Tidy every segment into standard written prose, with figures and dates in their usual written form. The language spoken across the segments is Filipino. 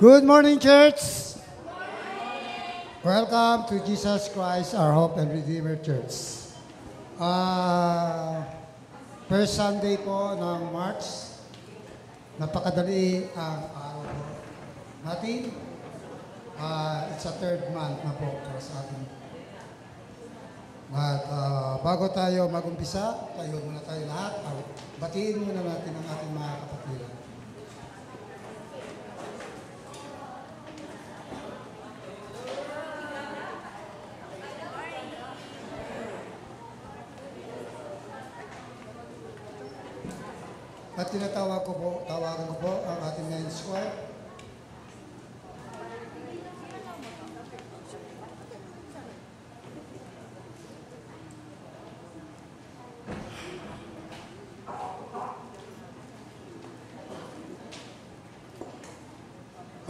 Good morning, church. Welcome to Jesus Christ, our Hope and Redeemer Church. First Sunday po ng March. Napakadali ang araw po natin. It's a third month na po para sa atin. At bago tayo mag-umpisa, tayo muna tayo lahat. Batiin muna natin ang ating mga kapatiran. At tawagan ko po ang ating men's choir.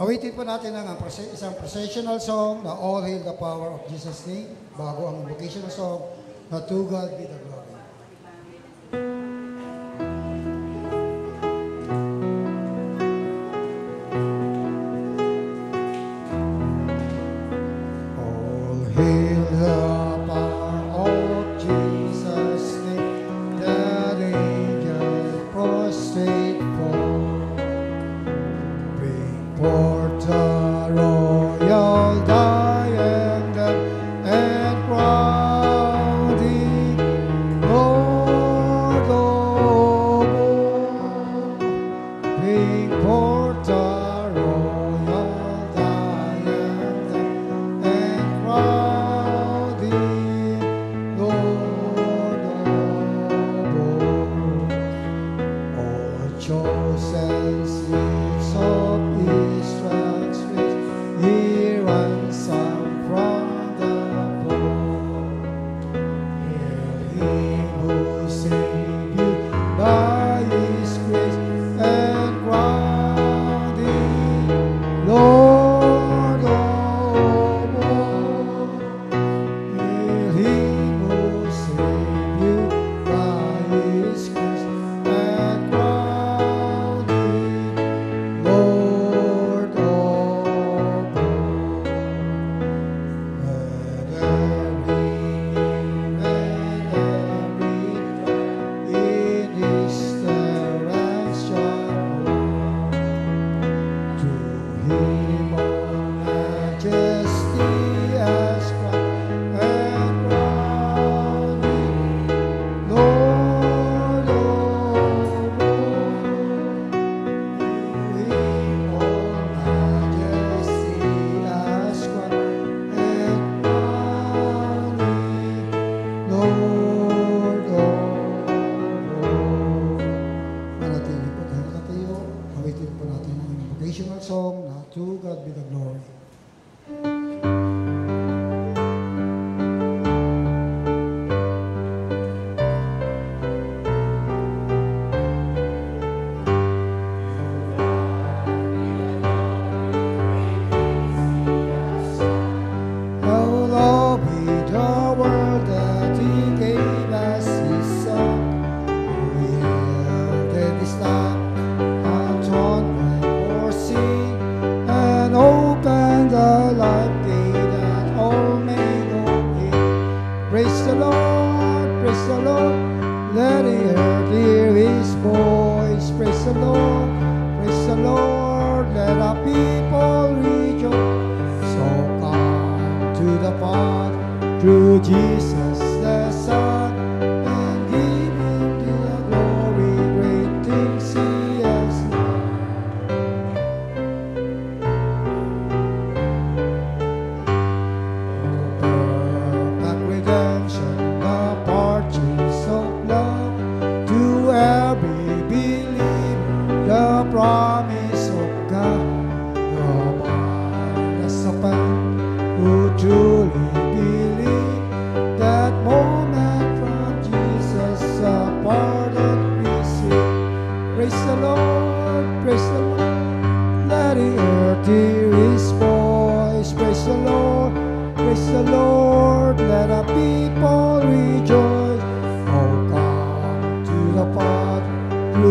Awitin po natin ang isang processional song na All Hail the Power of Jesus' Name bago ang vocational song na To God Be the Glory.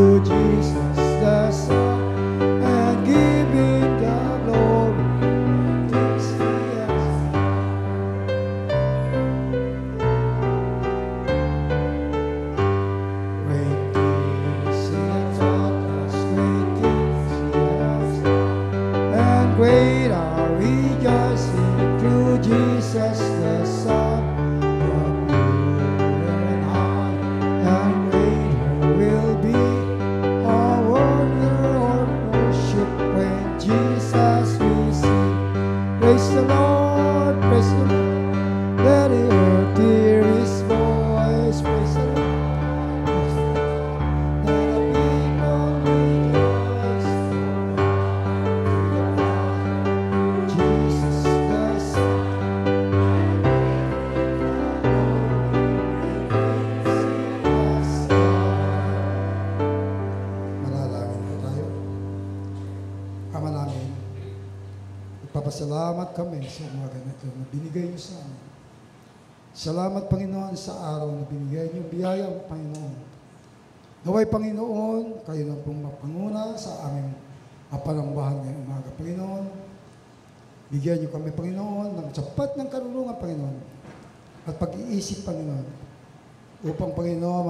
Jesus the Son, and give him the glory. Nagpapasalamat kami sa umaga na ito na binigay niyo sa amin. Salamat, Panginoon, sa araw na binigay niyo biyaya, Panginoon. Naway, Panginoon, kayo na pong mapanguna sa aming panambahan ngayong umaga, Panginoon. Bigyan niyo kami, Panginoon, ng sapat ng karunungan, Panginoon, at pag-iisip, Panginoon, upang, Panginoon,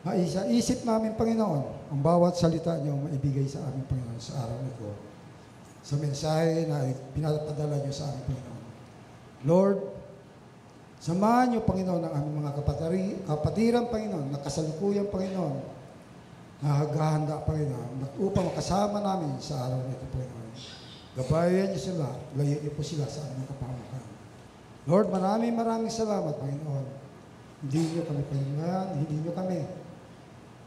maisa-isip namin, Panginoon, ang bawat salita niyo maibigay sa amin, Panginoon, sa araw na ito. Sa mensahe na pinapadala niyo sa amin, Panginoon. Lord, samahan niyo, Panginoon, ang aming mga kapatiran, Panginoon, na kasalukuyan, Panginoon, na haghahanda, Panginoon, upang makasama namin sa araw na ito, Panginoon. Gabayan niyo sila, layo niyo po sila sa aming kapamakan. Lord, maraming salamat, Panginoon. Hindi niyo kami pahingahan, hindi niyo kami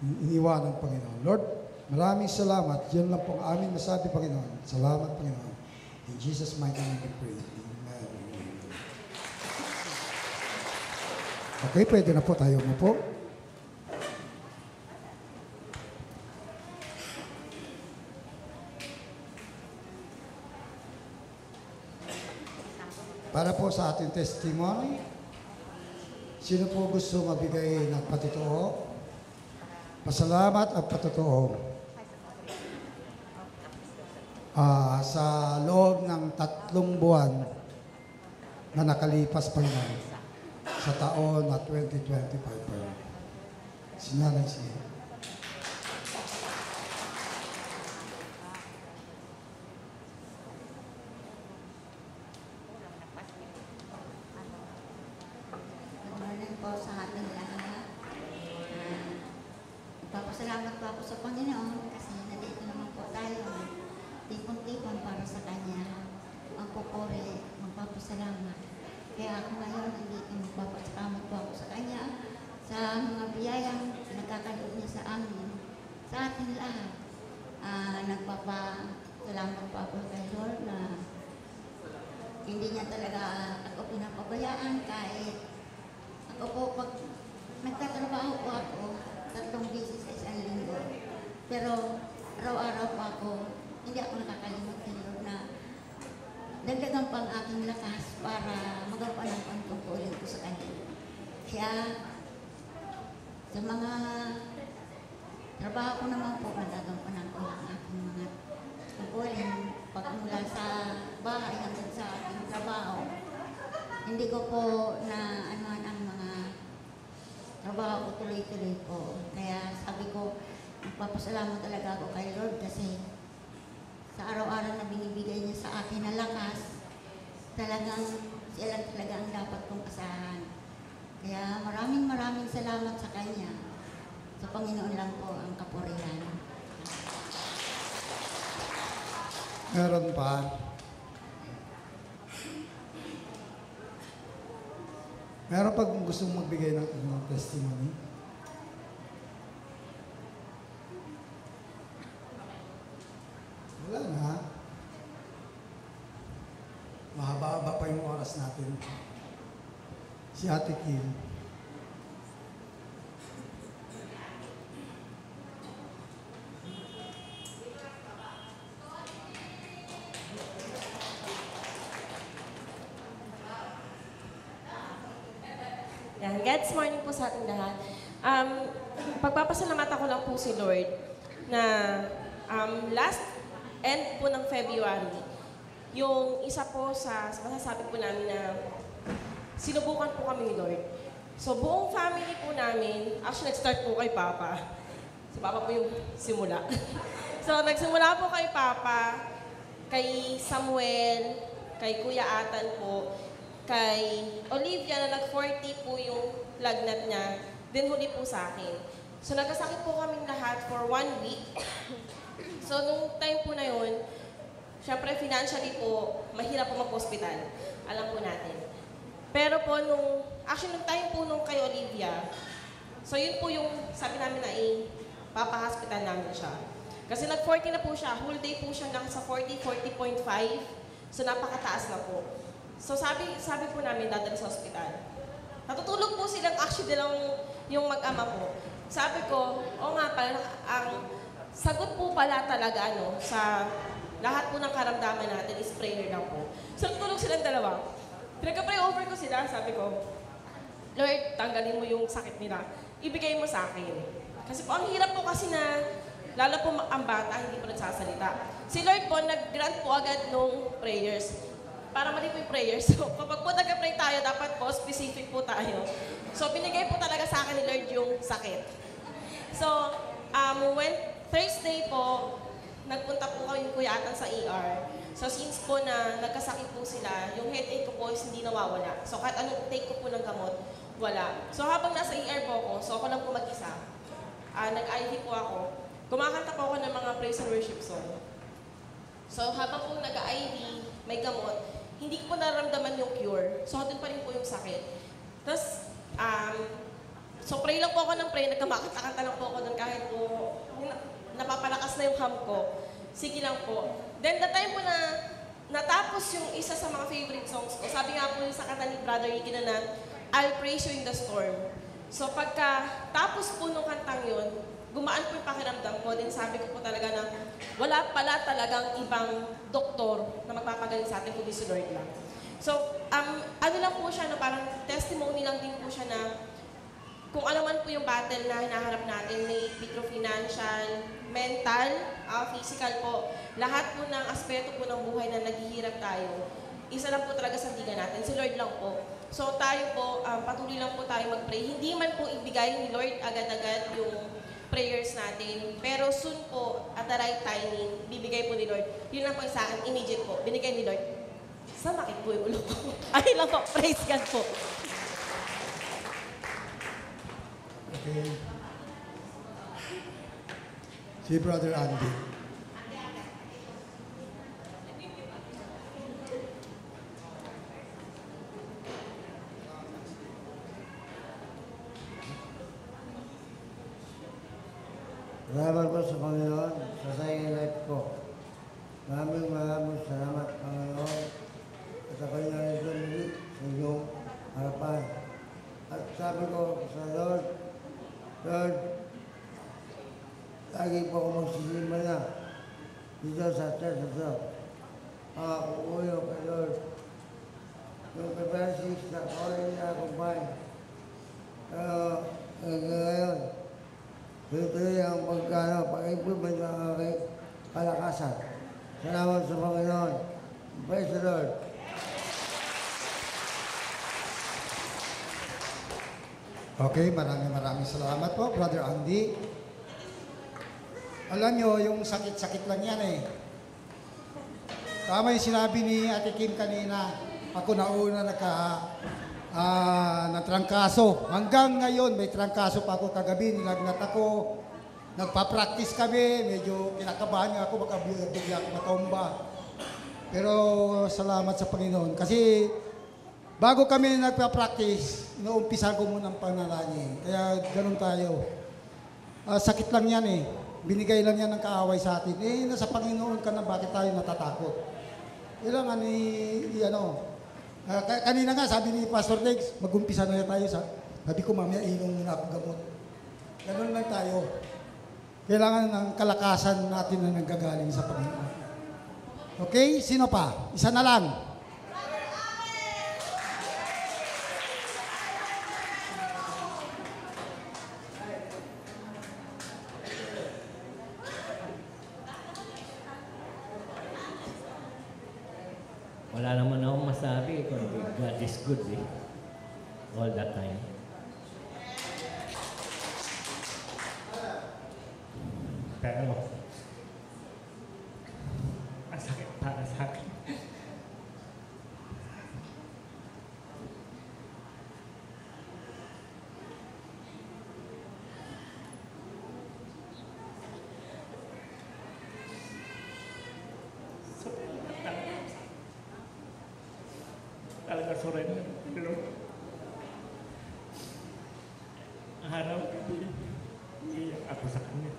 iniwanan, Panginoon. Lord, maraming salamat. Yan lang po ang aming masabi, Panginoon. Salamat, Panginoon. In Jesus' mighty name we pray. Okay, pwede na po tayo umupo. Para po sa ating testimony, sino po gusto mabigay ng patotoo? Pasalamat at patotoo. Sa loob ng 3 buwan na nakalipas pa na sa taon na 2025 pa yun. Sinanay siya. Good morning po sa ating lahat. Nagpapasalamat po ako sa Panginoon kasi nandito naman po tayo. Tipon-tipon para sa Kanya. Ang pupuri, magpapasalamat. Kaya ako ngayon, nandito magpapasalamat po ako sa Kanya sa mga biyayang nagkakaloob niya sa amin, sa ating lahat. Nagpapasalamat po ako kay Lord na hindi niya talaga ako pinapabayaan kahit ako po pag nagtatrabaho po ako 3 beses sa isang linggo. Pero araw-araw po ako, hindi ako nakakalimot kay Lord na dagdagan pa ang aking lakas para magampanan ang tungkulin ko sa Kanya. Kaya, sa mga trabaho ko naman po, nagagampanan ko ang aking mga tungkulin pagmula sa bahay hanggang sa aking trabaho. Hindi ko po na anuhan ang mga trabaho ko tuloy-tuloy po. Kaya sabi ko, magpapasalamat talaga ako kay Lord kasi sa araw-araw na binibigay niya sa akin na lakas, talagang siya lang talaga ang dapat kong asahan. Kaya maraming salamat sa Kanya. Sa Panginoon lang po ang kapurihan. Meron pa. Meron pa kung gusto magbigay ng testimony? Wala na. Mahaba-haba pa yung oras natin. Si Ate Kim. Yan. God's morning po sa ating lahat. Pagpapasalamat ako lang po si Lord na last end po ng February, yung isa po sa masasabi po namin na sinubukan po kami ni Lord. So buong family po namin, actually nag-start po kay Papa. Si Papa po yung simula. So nagsimula po kay Papa, kay Samuel, kay Kuya Atan po, kay Olivia na nag-40 po yung lagnat niya, then huli po sa akin. So nagkasakit po kaming lahat for 1 week. So nung time po na yun, syempre financially po, mahirap po mag-hospital. Alam po natin. Pero po nung time po nung kay Olivia, so yun po yung sabi namin na papahospital namin siya. Kasi nag-40 na po siya, whole day po siya nasa 40, 40.5. So napakataas na po. So sabi po namin dadala sa ospital. Natutulog po silang actually yung mag-ama po. Sabi ko, o nga pala, ang sagot po pala talaga sa lahat po ng karamdaman natin is prayer lang po. So, tulog silang dalawa. Pinag-pray over ko sila, sabi ko, Lord, tanggalin mo yung sakit nila. Ibigay mo sa akin. Kasi po, ang hirap po kasi na, lalo po ang bata, hindi po nagsasalita. Si Lord po, nag-grant po agad nung prayers. Para mali po yung prayers. So, kapag po nag-pray tayo, dapat po, specific po tayo. So, binigay po talaga sa akin ni Lord yung sakit. So, when Thursday po, nagpunta po kami Kuya Atan sa ER. So, since po na nagkasakit po sila, yung headache ko po is hindi nawawala. So, kahit anong take ko po ng gamot, wala. So, habang nasa ER po ako, so ako lang po mag-isa. Nag-IV po ako. Kumakanta po ako ng mga praise and worship song. So, habang po nag-IV, may gamot, hindi ko po nararamdaman yung cure. So, doon pa rin po yung sakit. Tapos, so pray lang po ako ng pray, nagkamakanta-kanta lang po ako doon kahit po napapalakas na yung ham ko. Sige lang po. Then, the time po na natapos yung isa sa mga favorite songs ko, sabi nga po yung sa kanta ni Brother Ricky na I'll praise you in the storm. So, pagka tapos po nung kantang yun, gumaan po yung pakiramdam ko, din sabi ko po talaga na wala pala talagang ibang doktor na magpapagaling sa atin kundi si Lord lang. So, ano lang po siya, no, parang testimony lang din po siya na kung ano man po yung battle na hinaharap natin, may through financial, mental, physical po, lahat po ng aspeto po ng buhay na naghihirap tayo, isa lang po talaga sandigan natin, si Lord lang po. So tayo po, patuloy lang po tayo mag-pray. Hindi man po ibigay ni Lord agad-agad yung prayers natin, pero soon po, at the right timing, bibigay po ni Lord. Yun lang po sa akin, immediate po, binigay ni Lord. Samakit po yung ulo ko. Ay lang po, praise God po. Okay. Si Brother Andy. Salamat po sa Panginoon sa sayang life ko. Maraming salamat, Panginoon. At ako'y narito muli sa inyong harapan. At sabi ko sa Lord, Lord, lagi po ako magsisimula dito sa church ito. Makakukuyo kay Lord. Yung February 6 na ako rin na-accompany. Pero ngayon, tuloy ang pag-implement ng aking kalakasan. Salamat sa Panginoon. Praise the Lord. Okay, maraming salamat po, Brother Andy. Alam nyo, yung sakit-sakit lang yan eh. Tama yung sinabi ni Ate Kim kanina, ako nauna natrangkaso. Hanggang ngayon, may trangkaso pa ako kagabi, nilagnat ako. Nagpa-practice kami, medyo kinakabahan nga ako, baka bigla ako matomba. Pero salamat sa Panginoon. Kasi bago kami nagpa-practice, inuumpisan ko muna ang panalangin. Kaya ganun tayo. Sakit lang yan eh. Binigay lang yan ng kaaway sa atin. Eh, nasa Panginoon ka na, bakit tayo natatakot? Kailangan kanina nga, sabi ni Pastor Dex, mag-umpisa na tayo sabi ko, mamaya inom muna ako gamot. Ganun lang tayo. Kailangan ng kalakasan natin na nanggagaling sa Panginoon. Okay? Sino pa? Isa na lang. Wala naman akong masabi kundi God is good eh. All the time. Pero, ang sakit para sa akin. Talaga surrender. Pero, araw-gabi, iiyak ako sa kanya.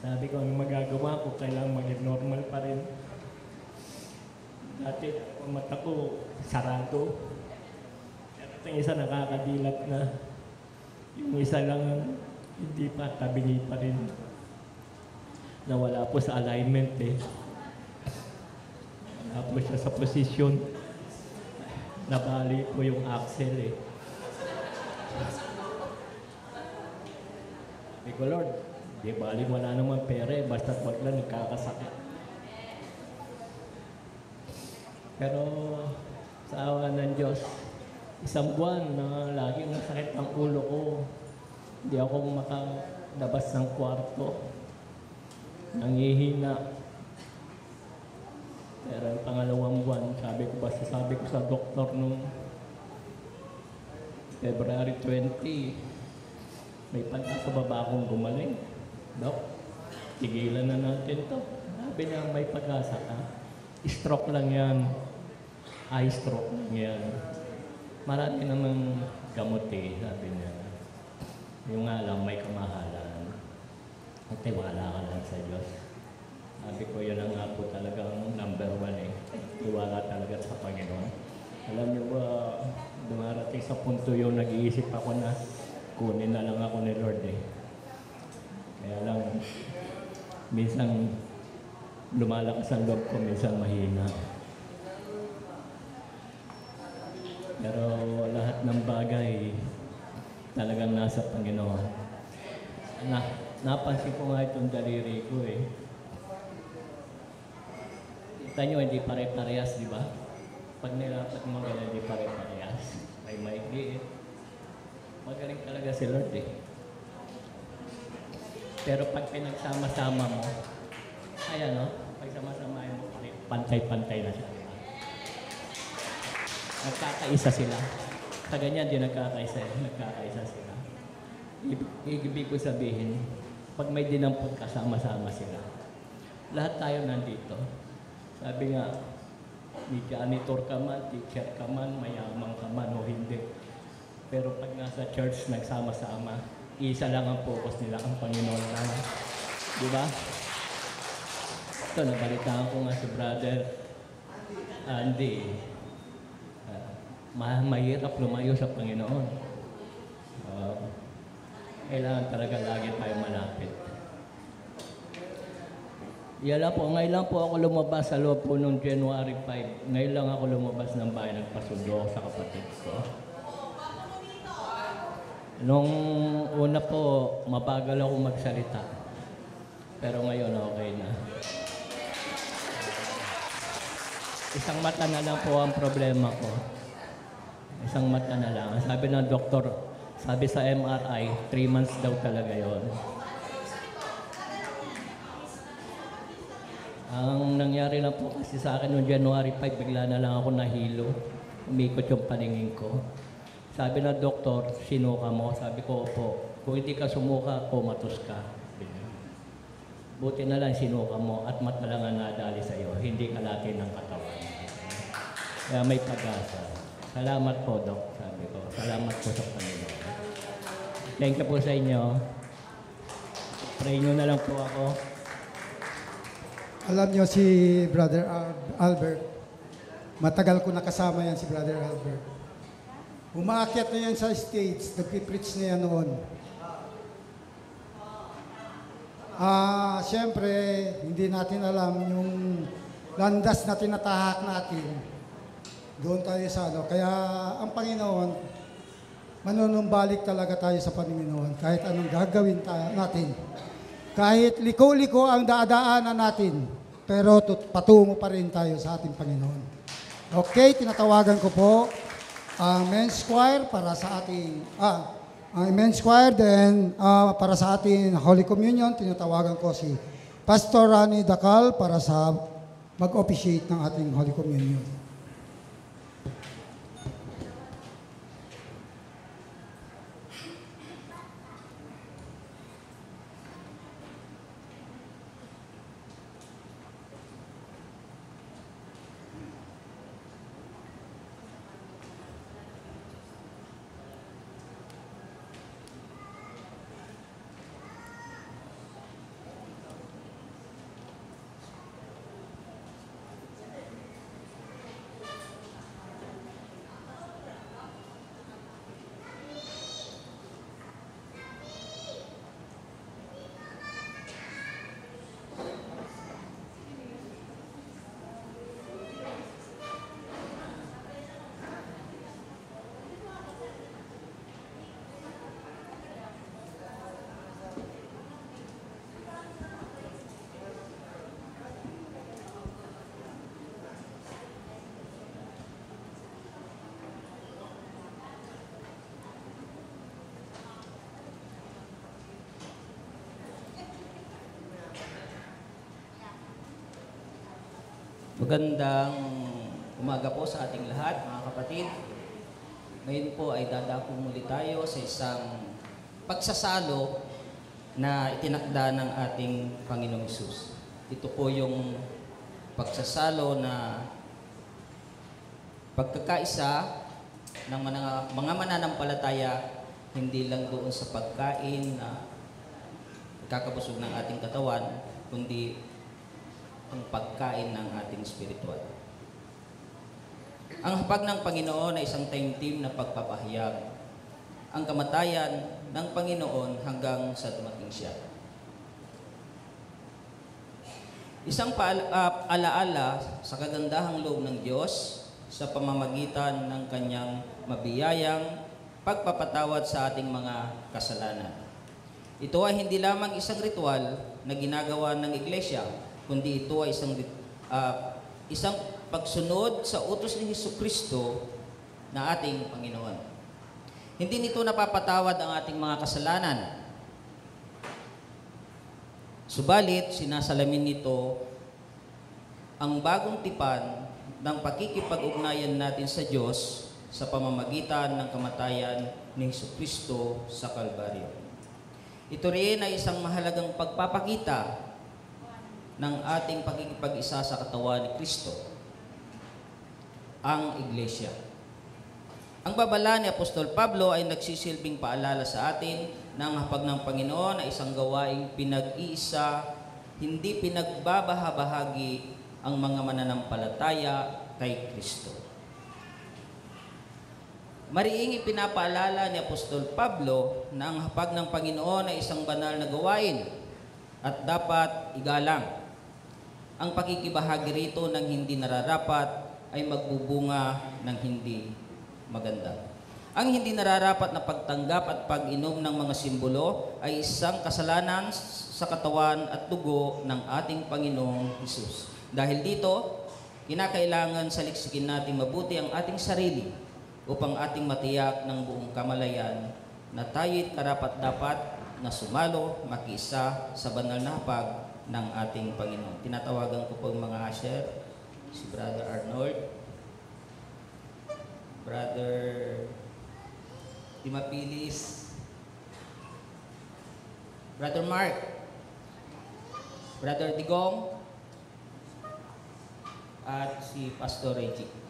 Sabi ko, ang magagawa ko, kailangan maging normal pa rin. Dati, ang mata ko, sarado. At ang isa nakakadilat na. Yung isa lang, hindi pa, tabingi pa rin. nawala po sa alignment eh. Wala po siya sa posisyon. Nabali po yung axle eh. Sabi ko, Lord, di bali wala naman pera eh, basta't wag lang nagkakasakit. Pero sa awa ng Diyos, isang buwan na laging masakit ang ulo ko. Hindi ako makalabas ng kwarto. Nangihina. Pero ang pangalawang buwan, sabi ko sa doktor nung February 20, may pagkasa ba akong gumaling? Dok, tigilan na natin to. Sabi niya, may pag-asa ka. Stroke lang yan. Eye stroke lang yan. Marami namang gamot eh, sabi niya. Yung nga lang, may kamahalan. At tiwala ka lang sa Diyos. Sabi ko, yun ang nga po talagang number 1 eh. Tiwala talaga sa Panginoon. Alam niyo ba, dumarating sa punto yung nag-iisip ako na kunin na lang ako ni Lord eh. Kaya lang, minsan lumalakas ang loob ko, minsan mahina. Pero lahat ng bagay talagang nasa Panginoon. Napansin ko nga itong daliri ko eh. Kita nyo, hindi pare-parehas, di ba? Pag nilapat mo gano'n, hindi pare-parehas. May maigi eh. Magaling talaga si Lord eh. Pero pag pinagsama-sama mo, ayan no, pag sama-samahin mo, pantay-pantay na siya. Nagkakaisa sila. Sa ganyan din nagkakaisa sila. Ibig ko sabihin, pag may dinampot, kasama-sama sila. Lahat tayo nandito. Sabi nga, may janitor ka man, teacher ka man, mayaman ka man o hindi. Pero pag nasa church, nagsama-sama, isa lang ang focus nila, ang Panginoon lang. Di ba? Ito, nabalitaan ko nga si Brother Andy. Mahirap lumayo sa Panginoon. Kailangan talaga lagi tayo malapit. Yala po, ngayon lang po ako lumabas sa loob po noong January 5. Ngayon lang ako lumabas ng bahay, nagpasundo ako sa kapatid ko. Nung una po, mabagal ako magsalita. Pero ngayon, okay na. Isang mata na lang po ang problema ko. Isang mata na lang. Sabi ng doktor, sabi sa MRI, 3 months daw talaga yon. Ang nangyari lang po kasi sa akin noong January 5, bigla na lang ako nahilo. Umikot yung paningin ko. Sabi ng doktor, sinuka mo. Sabi ko, opo. Kung hindi ka sumuka, comatose ka. Buti na lang sinuka mo at mata lang ang nadali sa'yo. Hindi ka laki ng katawan. Kaya may pag-asa. Salamat po, Dok. Sabi ko. Salamat po sa Panginoon. Thank you po sa inyo. Pray nyo na lang po ako. Alam niyo si Brother Albert, matagal ko nakasama yan si Brother Albert. Umaakyat na yan sa stage, nagpipreach na yan noon. Siyempre, hindi natin alam yung landas na tinatahak natin. Doon tayo sa ano. Kaya ang Panginoon, manunumbalik talaga tayo sa Panginoon kahit anong gagawin natin. Kahit liko-liko ang daadaanan natin, pero patungo pa rin tayo sa ating Panginoon. Okay, tinatawagan ko po ang men's choir para sa ating, ang men's choir, then para sa ating Holy Communion, tinatawagan ko si Pastor Rani Dacal para sa mag-officiate ng ating Holy Communion. Magandang umaga po sa ating lahat, mga kapatid. Ngayon po ay dadako muli tayo sa isang pagsasalo na itinakda ng ating Panginoong Hesus. Ito po yung pagsasalo na pagkakaisa ng mga mananampalataya, hindi lang doon sa pagkain na kakabusog ng ating katawan, kundi ang pagkain ng ating spiritual. Ang hapag ng Panginoon ay isang time-team na pagpapahayag. Ang kamatayan ng Panginoon hanggang sa dumating siya. Isang alaala sa kagandahang loob ng Diyos sa pamamagitan ng kanyang mabiyayang pagpapatawad sa ating mga kasalanan. Ito ay hindi lamang isang ritual na ginagawa ng iglesia, kundi ito ay isang pagsunod sa utos ni Jesucristo na ating Panginoon. Hindi nito napapatawad ang ating mga kasalanan. Subalit, sinasalamin nito ang bagong tipan ng pakikipag-ugnayan natin sa Diyos sa pamamagitan ng kamatayan ni Jesucristo sa Kalbaryo. Ito rin ay isang mahalagang pagpapakita ng ating pakikipag-isa sa katawan ni Kristo, ang Iglesia. Ang babala ni Apostol Pablo ay nagsisilbing paalala sa atin na ang hapag ng Panginoon ay isang gawaing pinag-iisa, hindi pinagbabahabahagi ang mga mananampalataya kay Kristo. Mariing ipinapaalala ni Apostol Pablo na ang hapag ng Panginoon ay isang banal na gawain at dapat igalang. Ang pakikibahagi rito ng hindi nararapat ay magbubunga ng hindi maganda. Ang hindi nararapat na pagtanggap at pag-inom ng mga simbolo ay isang kasalanan sa katawan at dugo ng ating Panginoong Hesus. Dahil dito, kinakailangan saliksikin natin mabuti ang ating sarili upang ating matiyak ng buong kamalayan na tayo'y karapat-dapat na sumalo, makiisa sa banal na hapag ng ating Panginoon. Tinatawagan ko po yung mga usher, si Brother Arnold, Brother Timapilis, Brother Mark, Brother Digong, at si Pastor Reggie.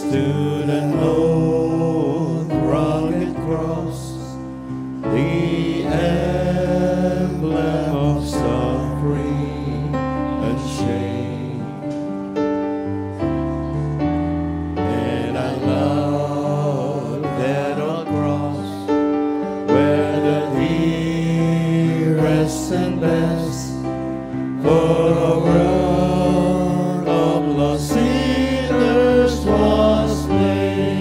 Stood an old rugged cross, the emblem of suffering and shame. And I love that old cross where the dearest and best for the world of lost sinners was slain.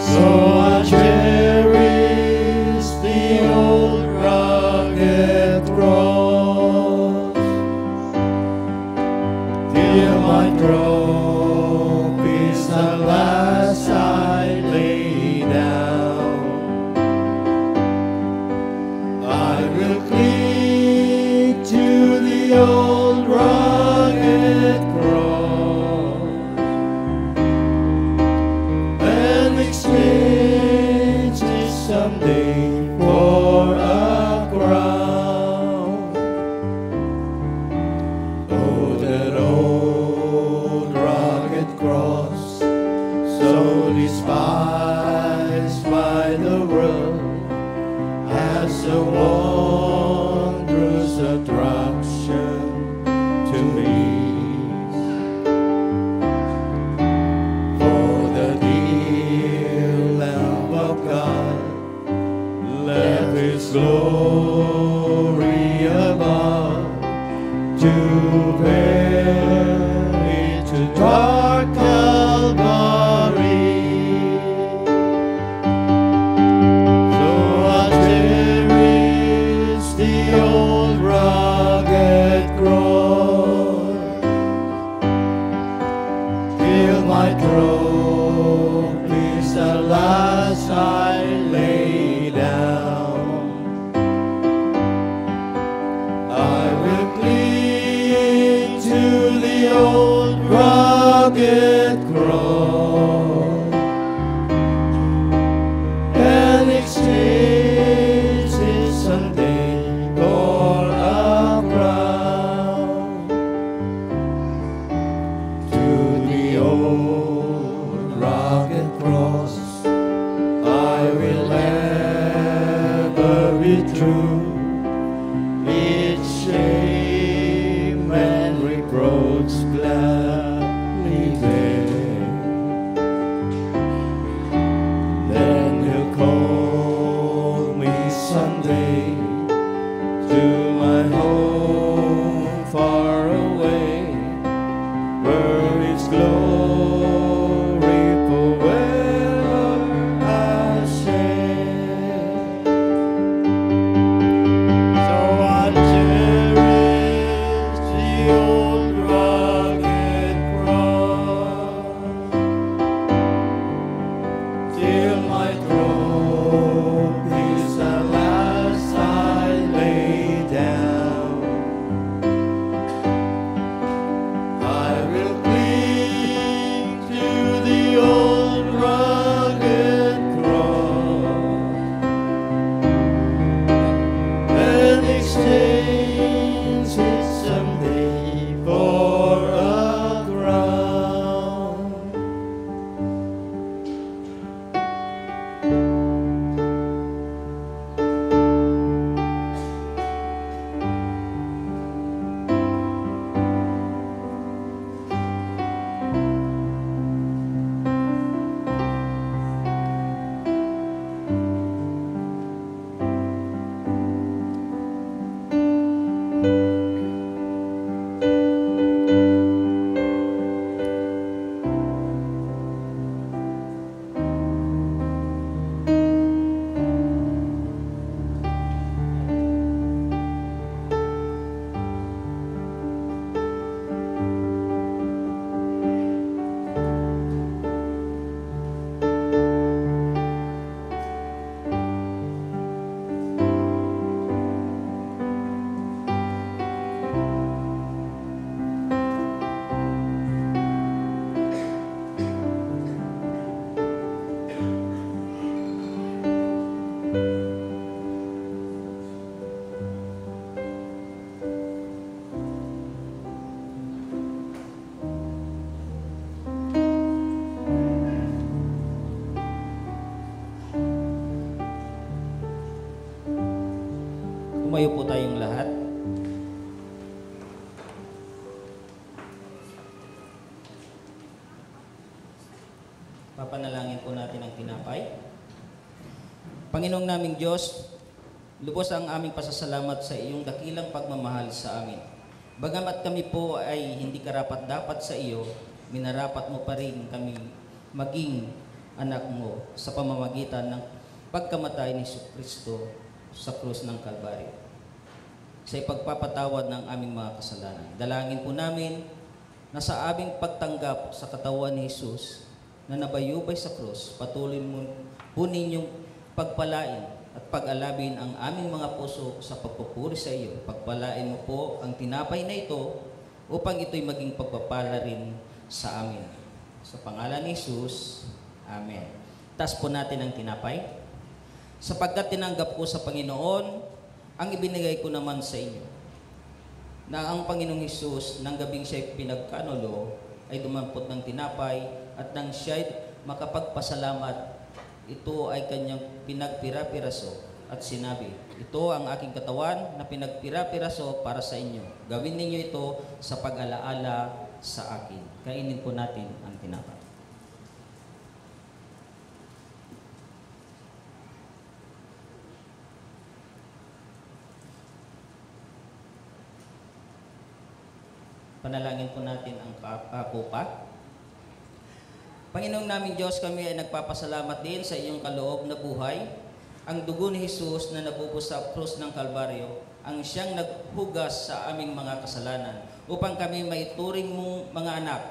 So I cherish the old rugged cross till my trophies at last I lay down. I will cling to the old rugged cross and exchange it someday for a crown. Oh, that old rugged cross, so despised by the world, has a wondrous attraction to me. of His glory above to bear into dark Calvary. So I cherish the old rugged cross till my trophies at last I lay down. I will cling to the old rugged cross and exchange it someday for a crown. To the old rugged cross I will ever be true. Its shame and reproach gladly bear. Then He'll call me someday to my home far away, where His glory forever I share. So I cherish the old rugged cross till my trophies at last I lay down. I will cling to the old rugged cross and exchange it someday for a crown. Tumayo po tayong lahat. Papanalangin po natin ang tinapay. Panginoong naming Diyos, lubos ang aming pasasalamat sa iyong dakilang pagmamahal sa amin. Bagamat kami po ay hindi karapat-dapat sa iyo, minarapat mo pa rin kami maging anak mo sa pamamagitan ng pagkamatay ni Kristo sa krus ng Kalbaryo. Sa ipagpapatawad ng aming mga kasalanan. Dalangin po namin na sa aming pagtanggap sa katawan ni Jesus na nabayubay sa krus, patuloy mo po ninyong pagpalain at pag-alabin ang aming mga puso sa pagpupuri sa iyo. Pagpalain mo po ang tinapay na ito upang ito'y maging pagpapala rin sa amin. Sa pangalan ni Jesus, Amen. Taas po natin ang tinapay. Sapagkat tinanggap ko sa Panginoon ang ibinigay ko naman sa inyo, na ang Panginoong Hesus, nang gabing siya'y pinagkanulo, ay dumampot ng tinapay, at nang siya'y makapagpasalamat, ito ay kanyang pinagpira-piraso, at sinabi, ito ang aking katawan na pinagpira-piraso para sa inyo. Gawin ninyo ito sa pag-alaala sa akin. Kainin po natin ang tinapay. Panalangin po natin ang kupa. Panginoong naming Diyos, kami ay nagpapasalamat din sa iyong kaloob na buhay. Ang dugo ni Jesus na nabubos sa krus ng Kalbaryo, ang siyang naghugas sa aming mga kasalanan upang kami maituring mong mga anak.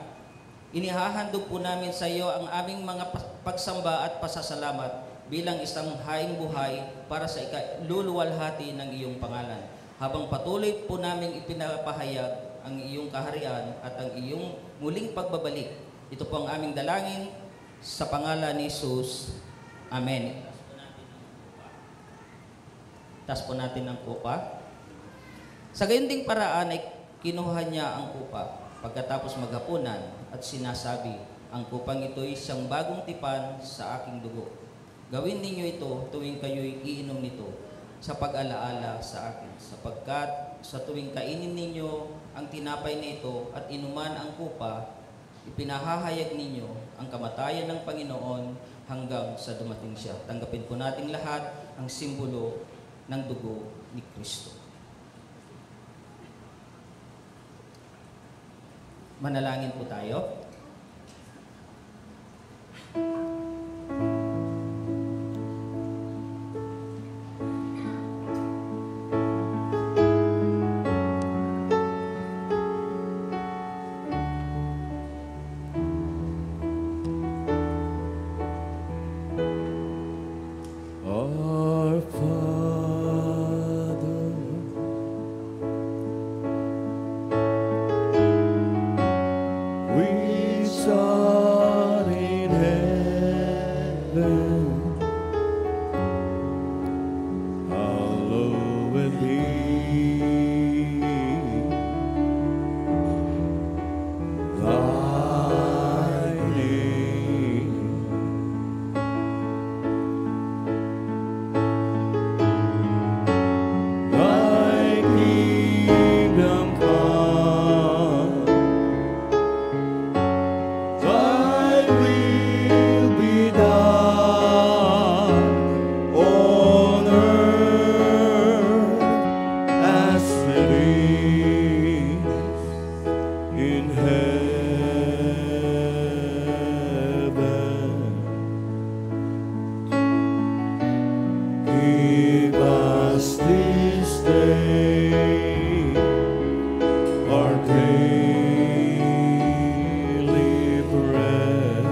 Inihahandog po namin sa iyo ang aming mga pagsamba at pasasalamat bilang isang haing buhay para sa ikaluluwalhati ng iyong pangalan. Habang patuloy po namin ipinapahayag ang iyong kaharian at ang iyong muling pagbabalik. Ito po ang aming dalangin sa pangalan ni Jesus. Amen. Taas po natin ang kupa. Sa gayon ding paraan ay kinuha niya ang kupa pagkatapos maghapunan at sinasabi, ang kupang ito ay isang bagong tipan sa aking dugo. Gawin ninyo ito tuwing kayo'y iinom nito sa pag-alaala sa akin, sapagkat sa tuwing kainin ninyo ang tinapay nito at inuman ang kupa, ipinahahayag ninyo ang kamatayan ng Panginoon hanggang sa dumating siya. Tanggapin po natin lahat ang simbolo ng dugo ni Kristo. Manalangin po tayo. Our Father, which art in heaven, hallowed be thy name. Thy kingdom come, thy will be done on earth as it is in heaven. Give us this day our daily bread,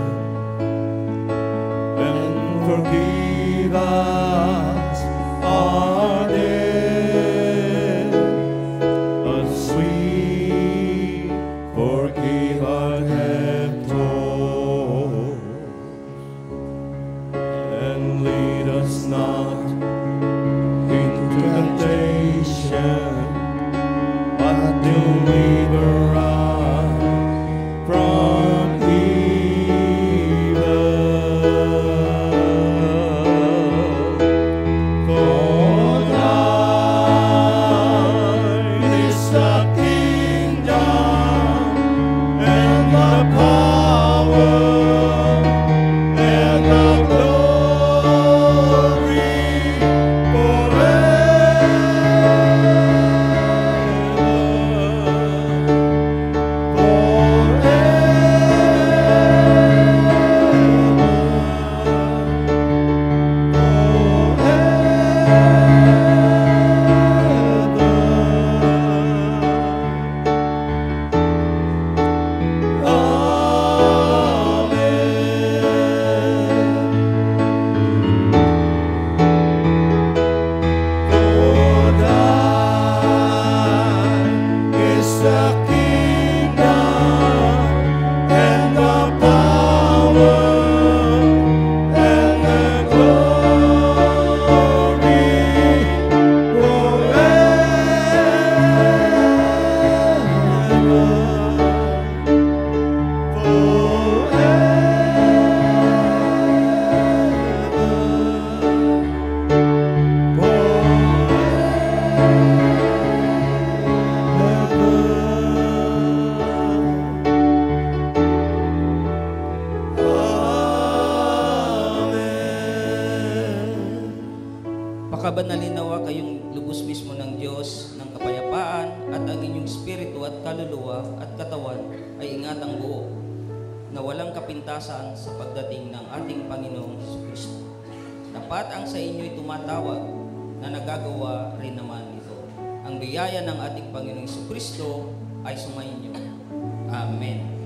and forgive us our debt, as we forgive our debtors, and lead us not into temptation, but deliver us from evil. For thine is the kingdom and the power and the glory forever. nawa kayong lubos mismo ng Diyos ng kapayapaan at ang inyong spirito at kaluluwa at katawan ay ingatang buo na walang kapintasan sa pagdating ng ating Panginoong Jesucristo. Tapat ang sa inyo'y tumatawag na nagagawa rin naman ito. Ang biyaya ng ating Panginoong Jesucristo ay sumainyo. Amen.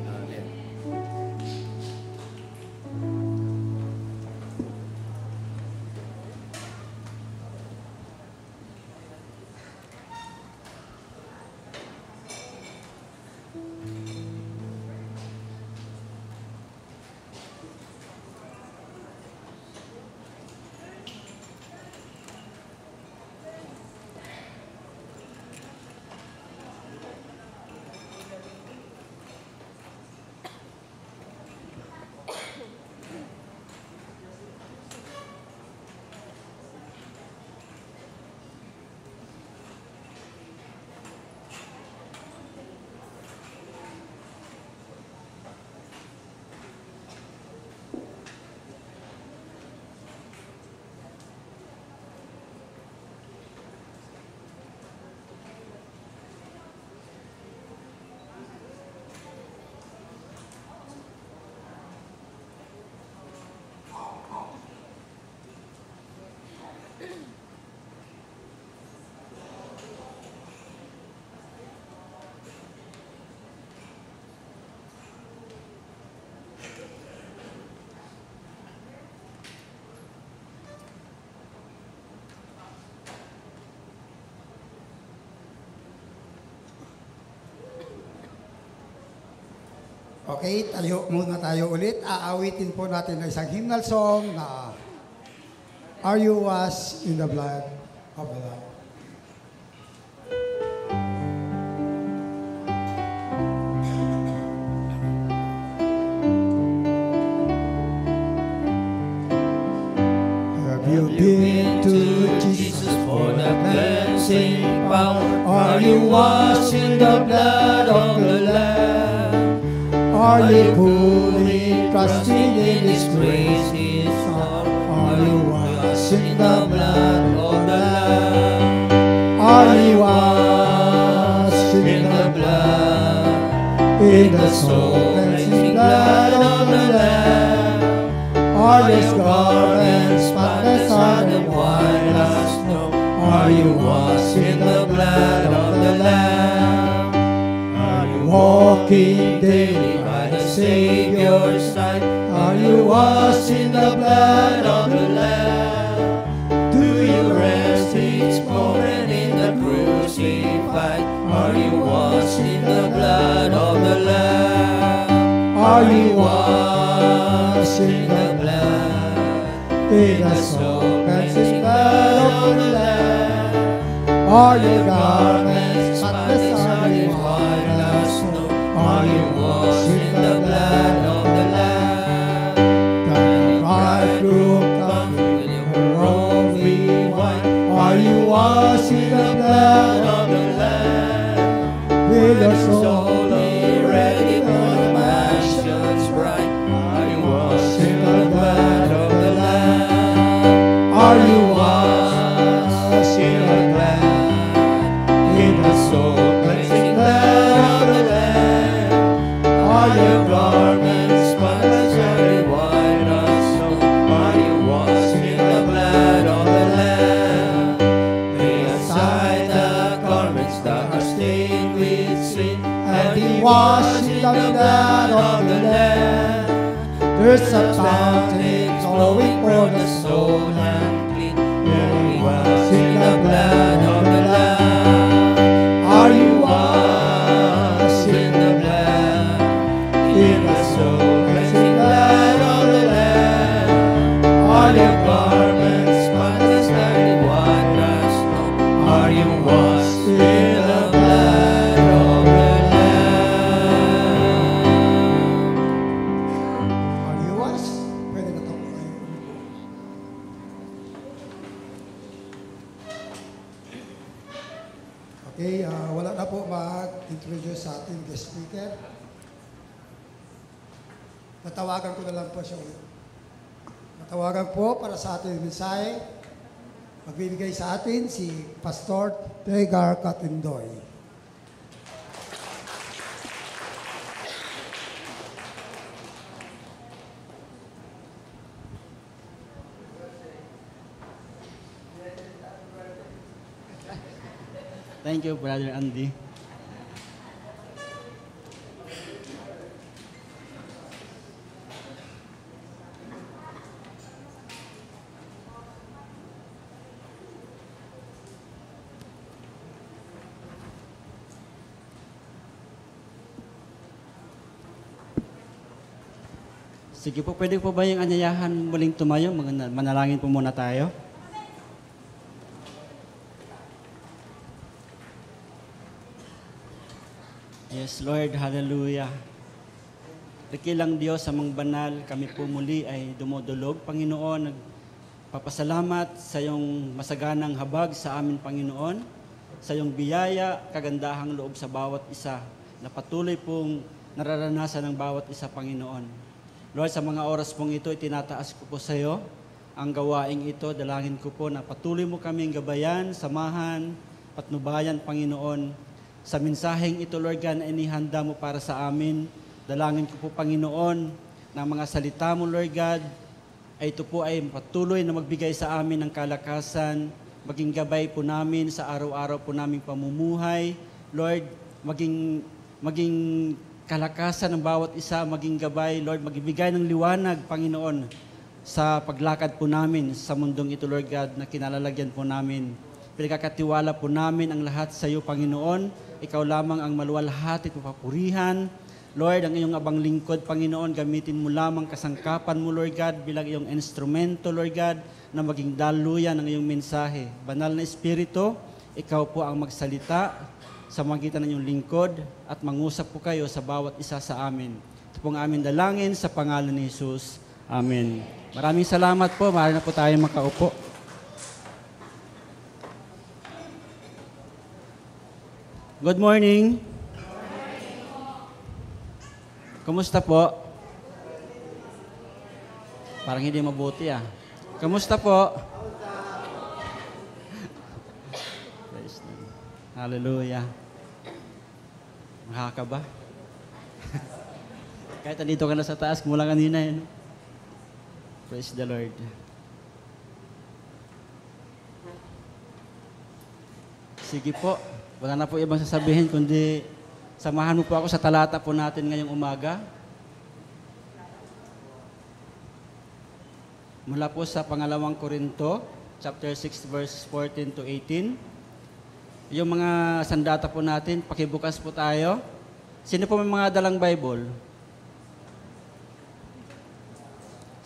Okay, tayo muna tayo ulit. Aawitin po natin na isang hymnal song na Are You Washed in the Blood of the Lamb? Have you been to Jesus For the cleansing power, Are you washed in the blood of the Lamb? Are you fully trusting in His grace, His love? Are you washed in the blood of the Lamb? Are you washed in the blood, in the soul-cleansing blood of the Lamb? Are your garments spotless and white as snow? Are you washed in the blood of the Lamb? Are you walking daily by the Savior's side? Are you washed in the blood of the Lamb? Do you rest each moment in the crucified? Are you washed in the blood of the Lamb? Are you washed in the blood, in the soul-cleansing blood of the Lamb? Are your garments spotless and white as snow? Are you washed in the blood of the Lamb? The bridegroom comes with your robe white. Are you washed in the blood of the Lamb? With your soul ready for the mansion's bride. Are you washed in the blood of the Lamb? Are you washed in the blood, in the soul-cleansing blood of the Lamb? Are your garments spotless and white as snow? Are you washed in the blood of the Lamb? Lay aside the garments that are stained with sin, and be washed in the blood of the Lamb. There's a fountain flowing for the soul and clean. Be washed in the blood of the Lamb. Are you washed in the blood, in the soul-cleansing blood of the Lamb? Are your garments spotless and white as snow? Are you washed in the blood of the Lamb? Are you washed? Pwede na tayo. Okay, wala na po mag-introduce sa ating guest speaker. Natawagan ko na lang po siya ulit. Natawagan po para sa ating mensahe Magbibigay sa atin si Pastor Tegar Katindoy. Thank you, Brother Andy. Sige po, pwede po ba yung anyayahan muling tumayo? Manalangin po muna tayo. Yes, Lord, hallelujah. Dakilang Diyos, amang banal, kami po muli ay dumudulog. Panginoon, nagpapasalamat sa iyong masaganang habag sa amin, Panginoon, sa iyong biyaya, kagandahang loob sa bawat isa, na patuloy pong nararanasan ng bawat isa, Panginoon. Lord, sa mga oras pong ito, itinataas ko po sa iyo ang gawaing ito. Dalangin ko po na patuloy mo kaming gabayan, samahan, patnubayan, Panginoon. Sa mensaheng ito, Lord God, na inihanda mo para sa amin. Dalangin ko po, Panginoon, na mga salita mo, Lord God, ay ito po ay patuloy na magbigay sa amin ng kalakasan, maging gabay po namin sa araw-araw po naming pamumuhay. Lord, maging kalakasan ng bawat isa, maging gabay, Lord, magbibigay ng liwanag, Panginoon, sa paglakad po namin sa mundong ito, Lord God, na kinalalagyan po namin. Pinagkakatiwala po namin ang lahat sa iyo, Panginoon. Ikaw lamang ang maluwalhati at mapapurihan. Lord, ang iyong abang lingkod, Panginoon, gamitin mo lamang kasangkapan mo, Lord God, bilang iyong instrumento, Lord God, na maging daluyan ng iyong mensahe. Banal na Espiritu, ikaw po ang magsalita sa magitan ng iyong lingkod at mangusap po kayo sa bawat isa sa amin. Ito pong aming dalangin sa pangalan ni Jesus. Amen. Maraming salamat po. Maaari na po tayo makaupo. Good morning. Kumusta po? Parang hindi mabuti ah. Kumusta po? Hallelujah. Mahaka ba? Kahit andito ka na sa taas, mula kanina eh. No? Praise the Lord. Sige po. Wala na po ibang sasabihin, kundi samahan mo po ako sa talata po natin ngayong umaga. Mula po sa pangalawang Korinto, chapter 6, verse 14 to 18. Yung mga sandata po natin, pakibukas po tayo. Sino po may mga dalang Bible?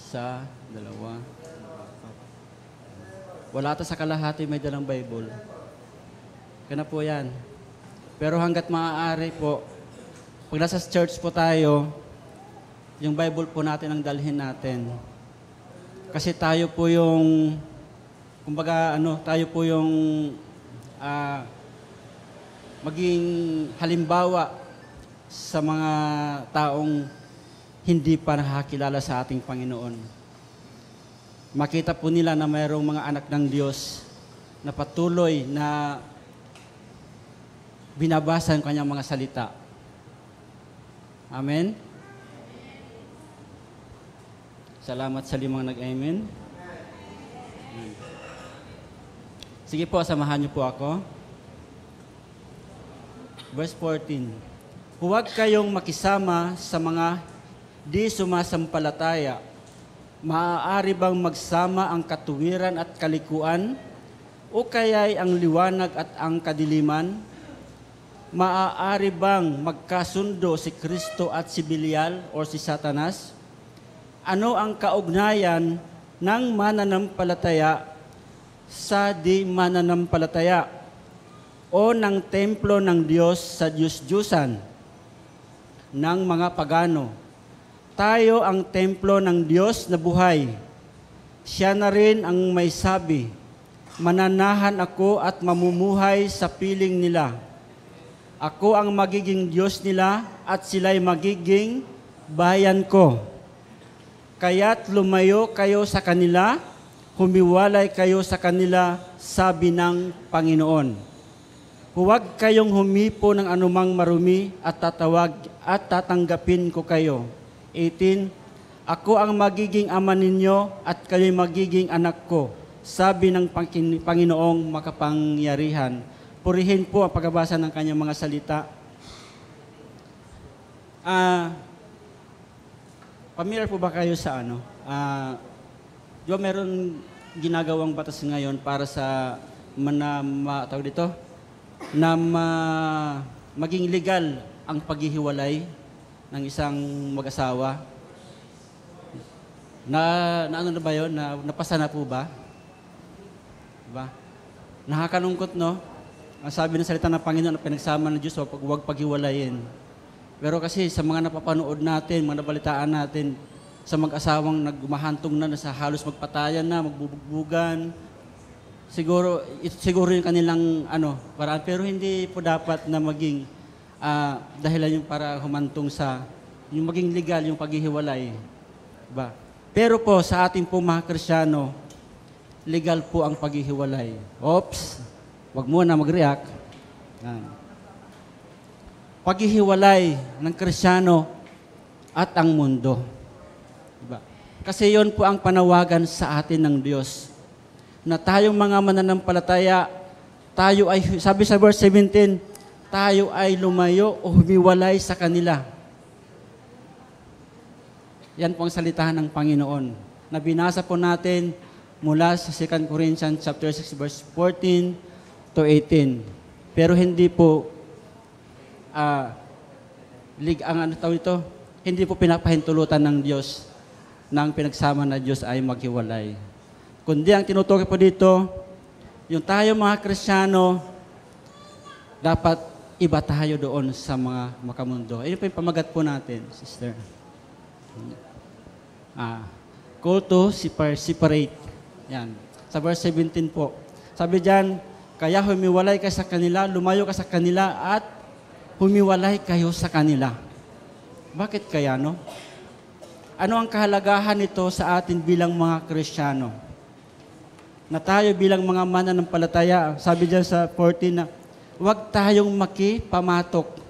Isa, dalawa. Wala ata sa kalahati may dalang Bible. Kaya po yan. Pero hanggat maaari po, pag nasa church po tayo, yung Bible po natin ang dalhin natin. Kasi tayo po yung, kumbaga tayo po yung maging halimbawa sa mga taong hindi pa nakakilala sa ating Panginoon. Makita po nila na mayroong mga anak ng Diyos na patuloy na binabasa ang kanyang mga salita. Amen? Salamat sa limang nag-amen. Sige po, samahan niyo po ako. Verse 14. Huwag kayong makisama sa mga di sumasampalataya. Maaari bang magsama ang katuwiran at kalikuan? O kaya'y ang liwanag at ang kadiliman? Maaari bang magkasundo si Kristo at si Belial o si Satanas? Ano ang kaugnayan ng mananampalataya sa di mananampalataya o ng templo ng Diyos sa Diyos-Diyusan ng mga pagano? Tayo ang templo ng Diyos na buhay. Siya na rin ang may sabi, mananahan ako at mamumuhay sa piling nila. Ako ang magiging Diyos nila at sila'y magiging bayan ko. Kaya't lumayo kayo sa kanila, humiwalay kayo sa kanila, sabi ng Panginoon. Huwag kayong humipo ng anumang marumi at tatanggapin ko kayo. 18, ako ang magiging ama ninyo at kayo'y magiging anak ko, sabi ng Panginoong makapangyarihan. Purihin po ang pagbabasa ng kanyang mga salita. Familiar po ba kayo sa ano? Di ba meron ginagawang batas ngayon para sa maging legal ang paghihiwalay ng isang mag-asawa? Ano na ba yun? Napasa na po ba? Diba? Nakakalungkot, no? Ang sabi ng salita ng Panginoon na pinagsama ng Diyos, huwag paghiwalayin. Pero kasi sa mga napapanood natin, mga nabalitaan natin, sa mag-asawang nagmahantong na sa halos magpatayan na, magbubugbugan, siguro yung kanilang paraan. Pero hindi po dapat na maging dahilan yung para humantong sa, yung maging legal yung paghihiwalay. Diba? Pero po sa ating po mga Kristiyano, legal po ang paghihiwalay. Oops, wag muna mag-react. Paghihiwalay ng Kristiyano at ang mundo. Diba? Kasi yon po ang panawagan sa atin ng Diyos. Na tayong mga mananampalataya, tayo ay, sabi sa verse 17, tayo ay lumayo o humiwalay sa kanila. Yan po ang salita ng Panginoon. Na binasa po natin mula sa 2 Corinthians chapter 6 verse 14 to 18. Pero hindi po hindi po pinapahintulutan ng Diyos na ang pinagsama na Diyos ay maghiwalay. Kundi ang tinutukoy po dito, yung tayo mga Kristiyano, dapat iba tayo doon sa mga makamundo. Ayun po yung pamagat po natin, sister. Call to separate. Yan. Sa verse 17 po. Sabi diyan, kaya humiwalay ka sa kanila, lumayo ka sa kanila, at humiwalay kayo sa kanila. Bakit kaya, no? Ano ang kahalagahan nito sa atin bilang mga Kristiyano? Na tayo bilang mga mananampalataya, sabi diyan sa 14 na, huwag tayong makipamatok.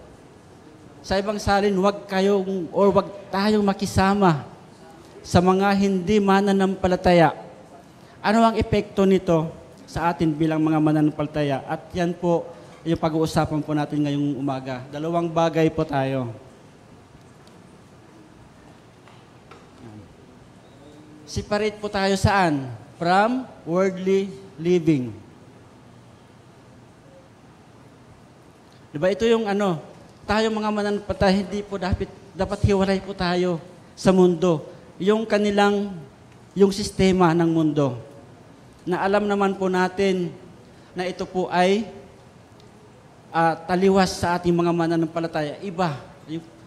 Sa ibang salin, huwag tayong makisama sa mga hindi mananampalataya. Ano ang epekto nito sa atin bilang mga mananampalataya? At yan po yung pag-uusapan po natin ngayong umaga. Dalawang bagay po tayo. Separate po tayo saan? From worldly living. Diba ito yung tayo mga mananampalataya, hindi po dapat hiwalay po tayo sa mundo. Yung sistema ng mundo. Na alam naman po natin na ito po ay taliwas sa ating mga mananampalataya. Iba.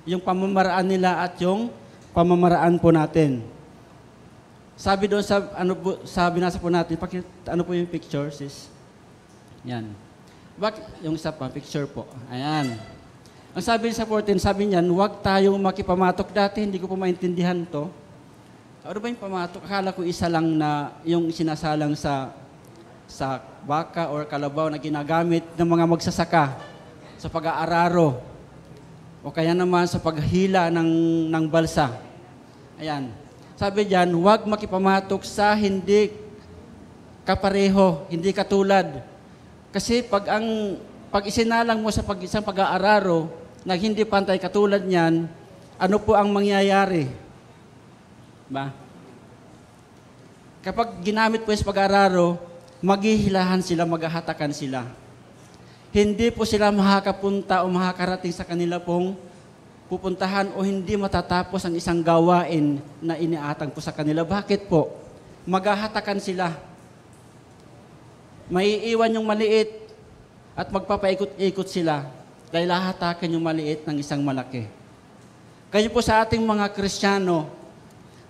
Yung pamamaraan nila at yung pamamaraan po natin. Sabi doon binasa po natin, ano po yung picture, sis? Yan. Yung isa pa, picture po. Ayan. Ang sabi sa 14, sabi niyan, huwag tayong makipamatok. Dati, hindi ko po maintindihan to. Ano ba yung pamatok? Akala ko isa lang na yung sinasalang sa baka or kalabaw na ginagamit ng mga magsasaka sa pag-aararo o kaya naman sa paghila ng balsa. Ayan. Sabi diyan, huwag makipamatok sa hindi kapareho, hindi katulad. Kasi pag isinalang mo sa isang pag-aararo na hindi pantay katulad niyan, ano po ang mangyayari? Ba? Kapag ginamit po sa pag-aararo, maghihilahan sila, maghahatakan sila. Hindi po sila makakapunta o makakarating sa kanila pong pupuntahan o hindi matatapos ang isang gawain na iniatang po sa kanila. Bakit po? Maghahatakan sila. Maiiwan yung maliit at magpapaikot-ikot sila dahil hahatakan yung maliit ng isang malaki. Kaya po sa ating mga Kristiyano,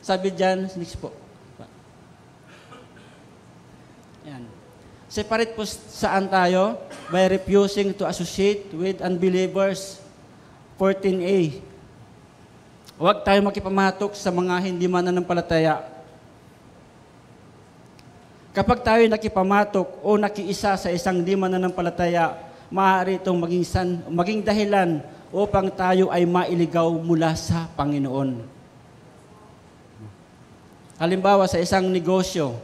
sabi dyan, next po. Yan. Separate po saan tayo? By refusing to associate with unbelievers. 14a. Huwag tayo makipamatok sa mga hindi mananampalataya. Kapag tayo nakipamatok o nakiisa sa isang di mananampalataya, maaari itong maging dahilan upang tayo ay mailigaw mula sa Panginoon. Halimbawa, sa isang negosyo,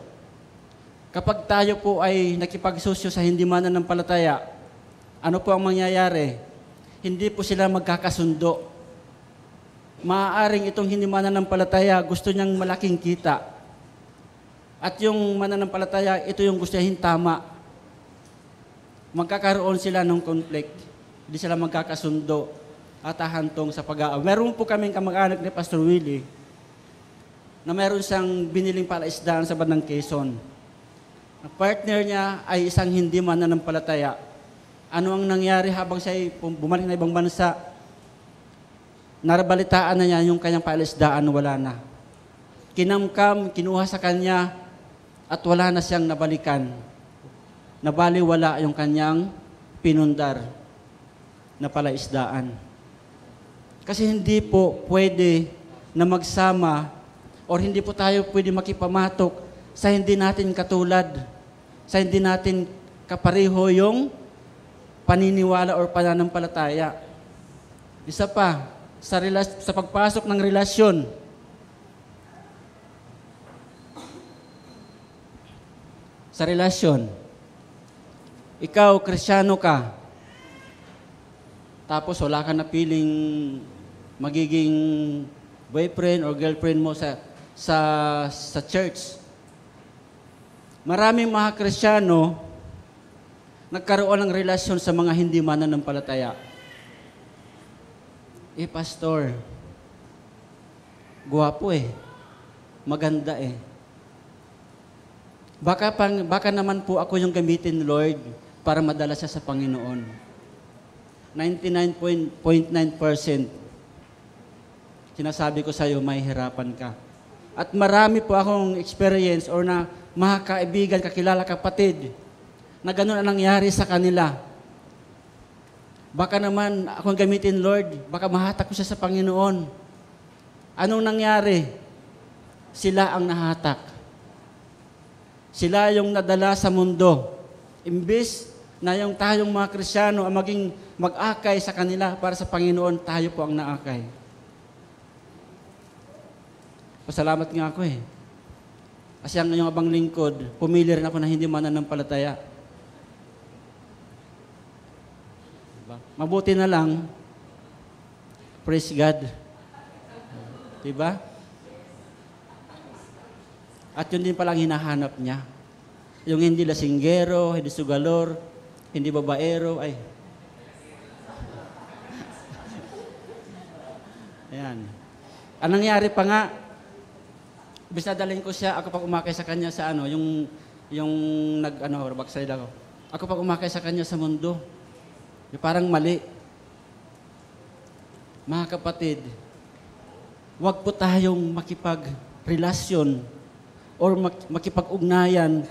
kapag tayo po ay nakipagsusyo sa hindi mananampalataya, ano po ang mangyayari? Hindi po sila magkakasundo. Maaaring itong hindi mananampalataya, gusto niyang malaking kita. At yung mananampalataya, ito yung gusto niyang tama. Magkakaroon sila ng conflict. Hindi sila magkakasundo at hahantong sa pag-aaw. Meron po kaming kamag-anak ni Pastor Willie na meron siyang biniling palaisdaan sa bandang Quezon. Ang partner niya ay isang hindi mananampalataya. Ano ang nangyari habang siya ay bumalik na ibang bansa? Narabalitaan na niya yung kanyang palaisdaan, wala na. Kinamkam, kinuha sa kanya, at wala na siyang nabalikan. Nabaliwala yung kanyang pinundar na palaisdaan. Kasi hindi po pwede na magsama or hindi po tayo pwede makipamatok sa hindi natin katulad, sa hindi natin kapareho yung paniniwala or pananampalataya. Isa pa, sa pagpasok ng relasyon, sa relasyon, ikaw, Kristyano ka, tapos wala ka na piling magiging boyfriend or girlfriend mo sa church. Maraming mga Kristiyano nagkaroon ng relasyon sa mga hindi mananampalataya. Pastor, guwapo maganda Baka naman po ako yung gamitin, Lord, para madala siya sa Panginoon. 99.9% sinasabi ko sa iyo, may hirapan ka. At marami po akong experience or na mga kaibigan, kakilala, kapatid, na gano'n ang nangyari sa kanila. Baka naman akong gamitin, Lord, baka mahatak ko siya sa Panginoon. Anong nangyari? Sila ang nahatak. Sila yung nadala sa mundo. Imbis na yung tayong mga Kristiyano ang maging mag-akay sa kanila para sa Panginoon, tayo po ang naakay. Pasalamat nga ako Kasi ang yung abang lingkod, pumili rin ako na hindi mananampalataya. Diba? Mabuti na lang, praise God. Diba? At yun din palang hinahanap niya. Yung hindi lasinggero, hindi sugalor, hindi babaero, Ayan. Ang nangyari pa nga, bis nadalhin ko siya, ako pag umakay sa kanya sa yung backslide ako. Ako pag umakay sa kanya sa mundo, yung parang mali. Mga kapatid, huwag po tayong makipagrelasyon or makipag-ugnayan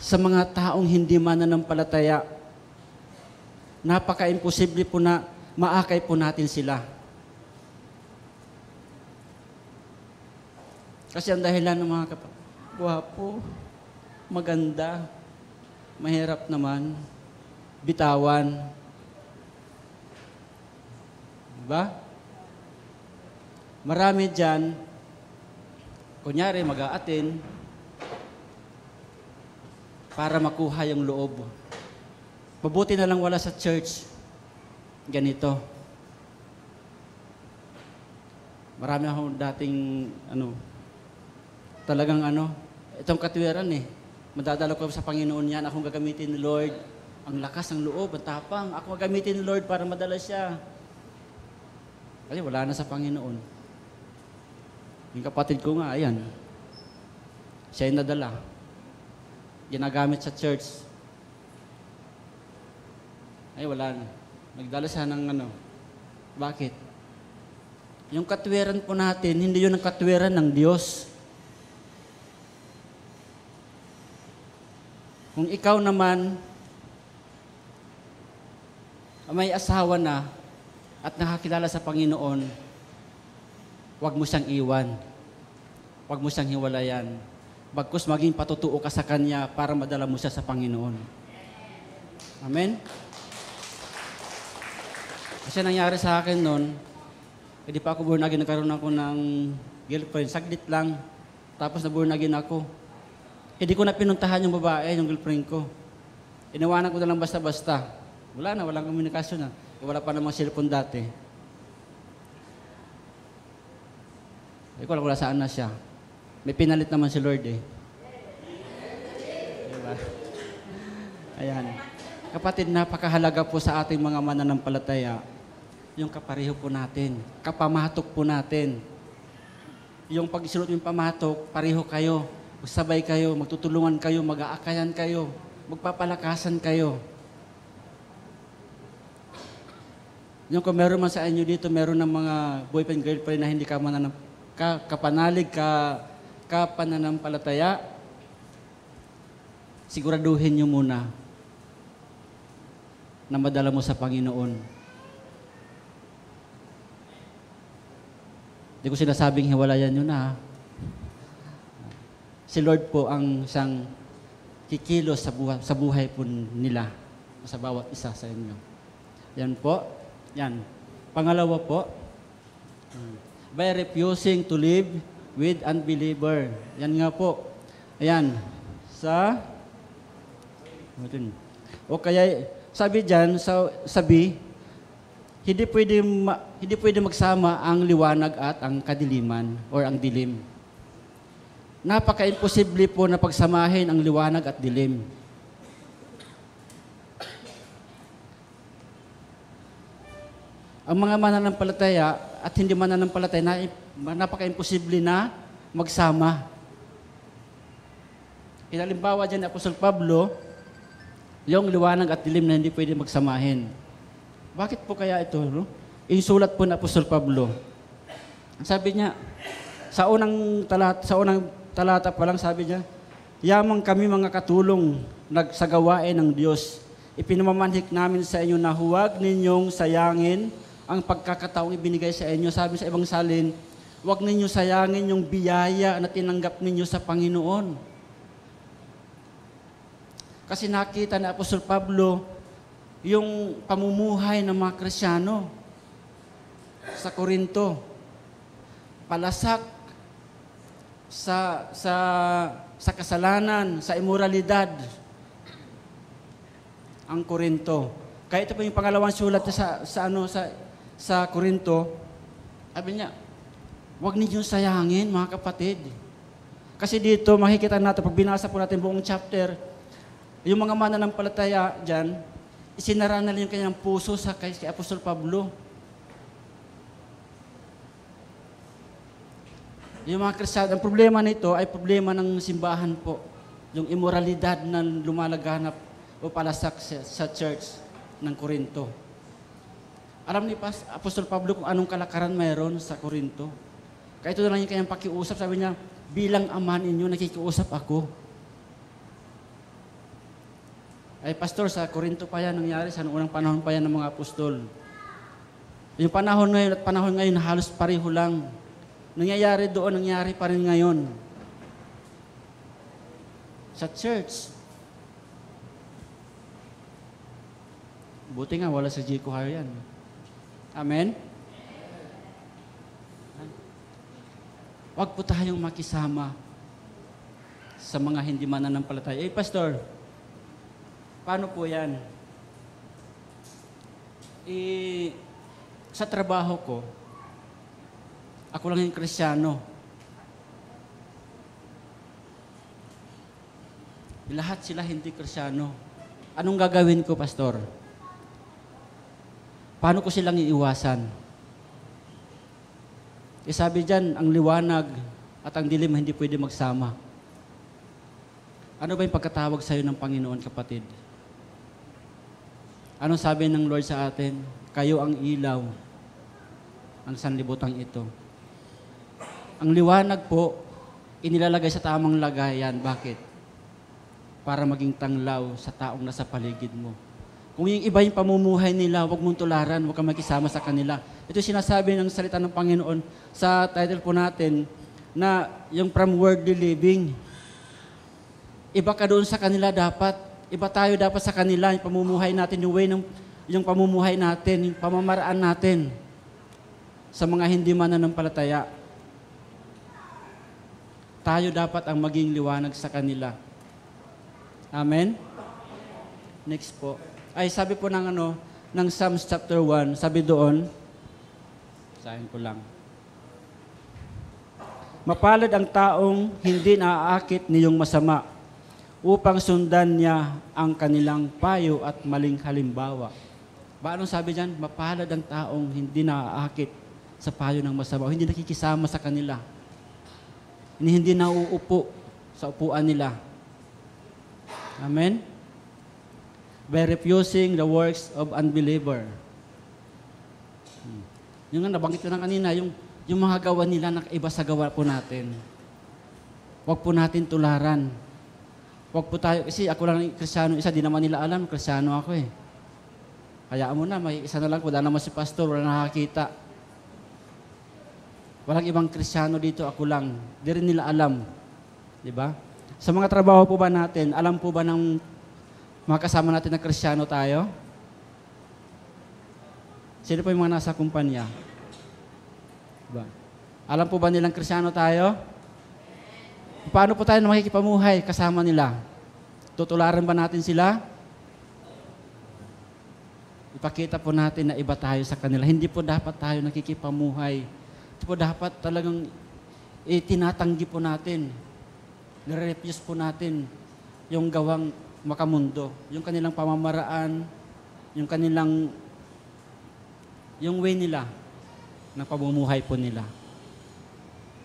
sa mga taong hindi mananampalataya. Napaka-imposible po na maakay po natin sila. Kasi ang dahilan ng mga kapatid, guwapo, maganda, mahirap naman, bitawan. Diba? Marami dyan, kunyari mag-a-attend, para makuha yung loob. Mabuti na lang wala sa church. Ganito. Marami akong dating, itong katwiran Madadalo ko sa Panginoon yan, akong gagamitin ni Lord. Ang lakas ng loob, ang tapang. Ako gagamitin ni Lord para madala siya. Kasi wala na sa Panginoon. Yung kapatid ko nga, ayan. Siya yung nadala. Ginagamit sa church. Wala na. Nagdala siya ng Bakit? Yung katwiran po natin, hindi yun ang katwiran ng Diyos. Kung ikaw naman, may asawa na at nakakilala sa Panginoon, huwag mo siyang iwan. Huwag mo siyang hiwalayan. bagkus maging patutuo ka sa Kanya para madala mo siya sa Panginoon. Amen? Kasi nangyari sa akin noon, hindi pa ako born again, nagkaroon ako ng girlfriend, saglit lang, tapos na born again ako. Hindi ko na pinuntahan yung babae, yung girlfriend ko. Inawanan ko na lang basta-basta. Wala na, walang komunikasyon na. Wala pa namang cellphone dati. Hindi ko alam kung saan na siya. May pinalit naman si Lord eh. Diba? Ayan. Kapatid, napakahalaga po sa ating mga mananampalataya yung kapareho po natin, kapamahatok po natin. Yung pag-isunod yung pamahatok, pareho kayo, magsabay kayo, magtutulungan kayo, mag-aakayan kayo, magpapalakasan kayo. Yung kung meron man sa inyo dito, meron ng mga boyfriend, girlfriend na hindi ka kapananampalataya, siguraduhin nyo muna na madala mo sa Panginoon. Hindi ko sinasabing hiwalayan nyo na. Si Lord po ang siyang kikilos sa buhay po nila, sa bawat isa sa inyo. Yan po. Yan. Pangalawa po, by refusing to live with unbeliever. Yan nga po. Ayan. O kaya, sabi dyan, sa B, hindi pwede magsama ang liwanag at ang kadiliman or ang dilim. Napaka-imposible po na pagsamahin ang liwanag at dilim. Ang mga mananampalataya at hindi mananampalataya, napaka-imposible na magsama. Halimbawa dyan, Apostol Pablo, yung liwanag at dilim na hindi pwede magsamahin. Bakit po kaya ito? No? Insulat po na Apostol Pablo. Sabi niya, sa unang talata pa lang sabi niya, yamang kami mga katulong nagsagawain ng Diyos. Ipinamamanhik namin sa inyo na huwag ninyong sayangin ang pagkakataong ibinigay sa inyo. Sabi sa ibang salin, huwag ninyo sayangin yung biyaya na tinanggap ninyo sa Panginoon. Kasi nakita na Apostol Pablo yung pamumuhay ng mga Kristiyano sa Korinto. Palasak sa kasalanan, sa imoralidad ang Korinto. Kaya ito po yung pangalawang sulat sa Korinto. Sabi niya, huwag ninyong sayangin, mga kapatid. Kasi dito, makikita natin, pag binasa po natin buong chapter, yung mga mananampalataya dyan, isinara na yung kanyang puso kay Apostol Pablo. Yung mga Kristiyano, ang problema nito ay problema ng simbahan po. Yung immoralidad na lumalaganap o palasak sa church ng Korinto. Alam ni Apostol Pablo kung anong kalakaran mayroon sa Korinto. Kaya ito na lang yung kanyang pakiusap. Sabi niya, bilang ama ninyo, nakikiusap ako. Ay, pastor, sa Korinto pa yan nangyari, sa unang panahon pa yan ng mga apostol. Yung panahon ngayon at panahon ngayon, halos pareho lang. Nangyayari doon, nangyayari pa rin ngayon. Sa church. Buti nga, wala sa Jico High yan. Amen? Huwag po tayong makisama sa mga hindi mananampalataya. Eh, pastor, paano po yan? Sa trabaho ko, ako lang yung Kristiyano. Lahat sila hindi Kristiyano. Anong gagawin ko, pastor? Paano ko silang iiwasan? Sabi dyan, ang liwanag at ang dilim hindi pwede magsama. Ano ba yung pagkatawag sa'yo ng Panginoon, kapatid? Anong sabi ng Lord sa atin? Kayo ang ilaw ang sanlibutan ito. Ang liwanag po, inilalagay sa tamang lagayan. Bakit? Para maging tanglaw sa taong nasa paligid mo. Kung yung iba yung pamumuhay nila, huwag mong tularan, huwag kang makisama sa kanila. Ito sinasabi ng salita ng Panginoon sa title po natin na yung from worldly living. Iba ka doon sa kanila dapat. Iba tayo dapat sa kanila. Yung pamumuhay natin, yung pamumuhay natin, yung pamamaraan natin sa mga hindi mananampalataya. Tayo dapat ang maging liwanag sa kanila. Amen? Next po. Ay, sabi po ng Psalms chapter 1, sabi doon, sahin ko lang. Mapalad ang taong hindi naaakit niyong masama upang sundan niya ang kanilang payo at maling halimbawa. Ba, anong sabi dyan? Mapalad ang taong hindi naaakit sa payo ng masama, hindi nakikisama sa kanila. Hindi nauupo sa upuan nila. Amen? By refusing the works of unbeliever. Yung nga nabanggit ko na kanina, yung mga gawa nila na iba sa gawa po natin. Huwag po natin tularan. Huwag po tayo, kasi ako lang Kristiyano, isa, di naman nila alam, Kristiyano ako eh. Hayaan mo na, may isa na lang, wala naman si pastor, wala nakakita. Walang ibang Kristiyano dito, ako lang. Di rin nila alam. Di ba? Sa mga trabaho po ba natin, alam po ba ng mga kasama natin na Kristiyano tayo? Sino po yung mga nasa kumpanya? Diba? Alam po ba nilang Kristiyano tayo? Paano po tayo makikipamuhay kasama nila? Tutularan ba natin sila? Ipakita po natin na iba tayo sa kanila. Hindi po dapat tayo nakikipamuhay. Hindi po dapat talagang tinatanggi po natin. Nire-refuse po natin yung gawang makamundo. Yung kanilang pamamaraan, yung way nila ng pamumuhay po nila.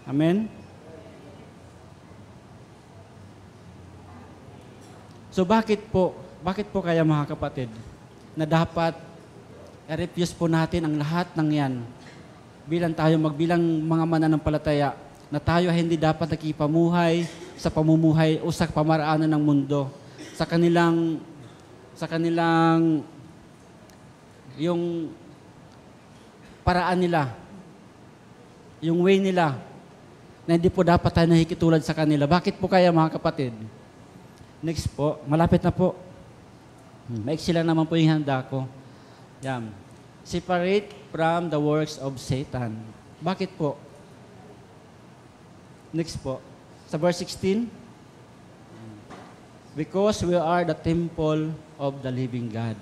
Amen? So bakit po kaya mga kapatid, na dapat i-refuse po natin ang lahat ng yan bilang mga mananampalataya, na tayo hindi dapat nakipamuhay sa pamumuhay o sa pamaraanan ng mundo, sa kanilang yung paraan nila, yung way nila, na hindi po dapat tayo nakikitulad sa kanila. Bakit po kaya mga kapatid? Next po, malapit na po. Maiksi lang naman po yung handa ko. Yan. Separate from the works of Satan. Bakit po? Next po. Sa verse 16. Because we are the temple of the living God.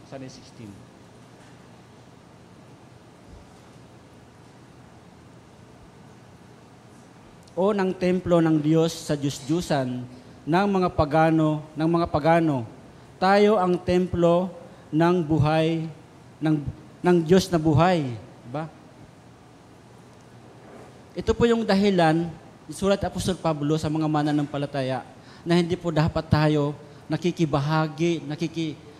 Saan yung 16? O ng templo ng Diyos sa Diyos-Diyusan ng mga pagano, tayo ang templo ng buhay, ng Diyos na buhay. Diba? Ito po yung dahilan, sulat Apostol Pablo sa mga mananampalataya, na hindi po dapat tayo nakikibahagi,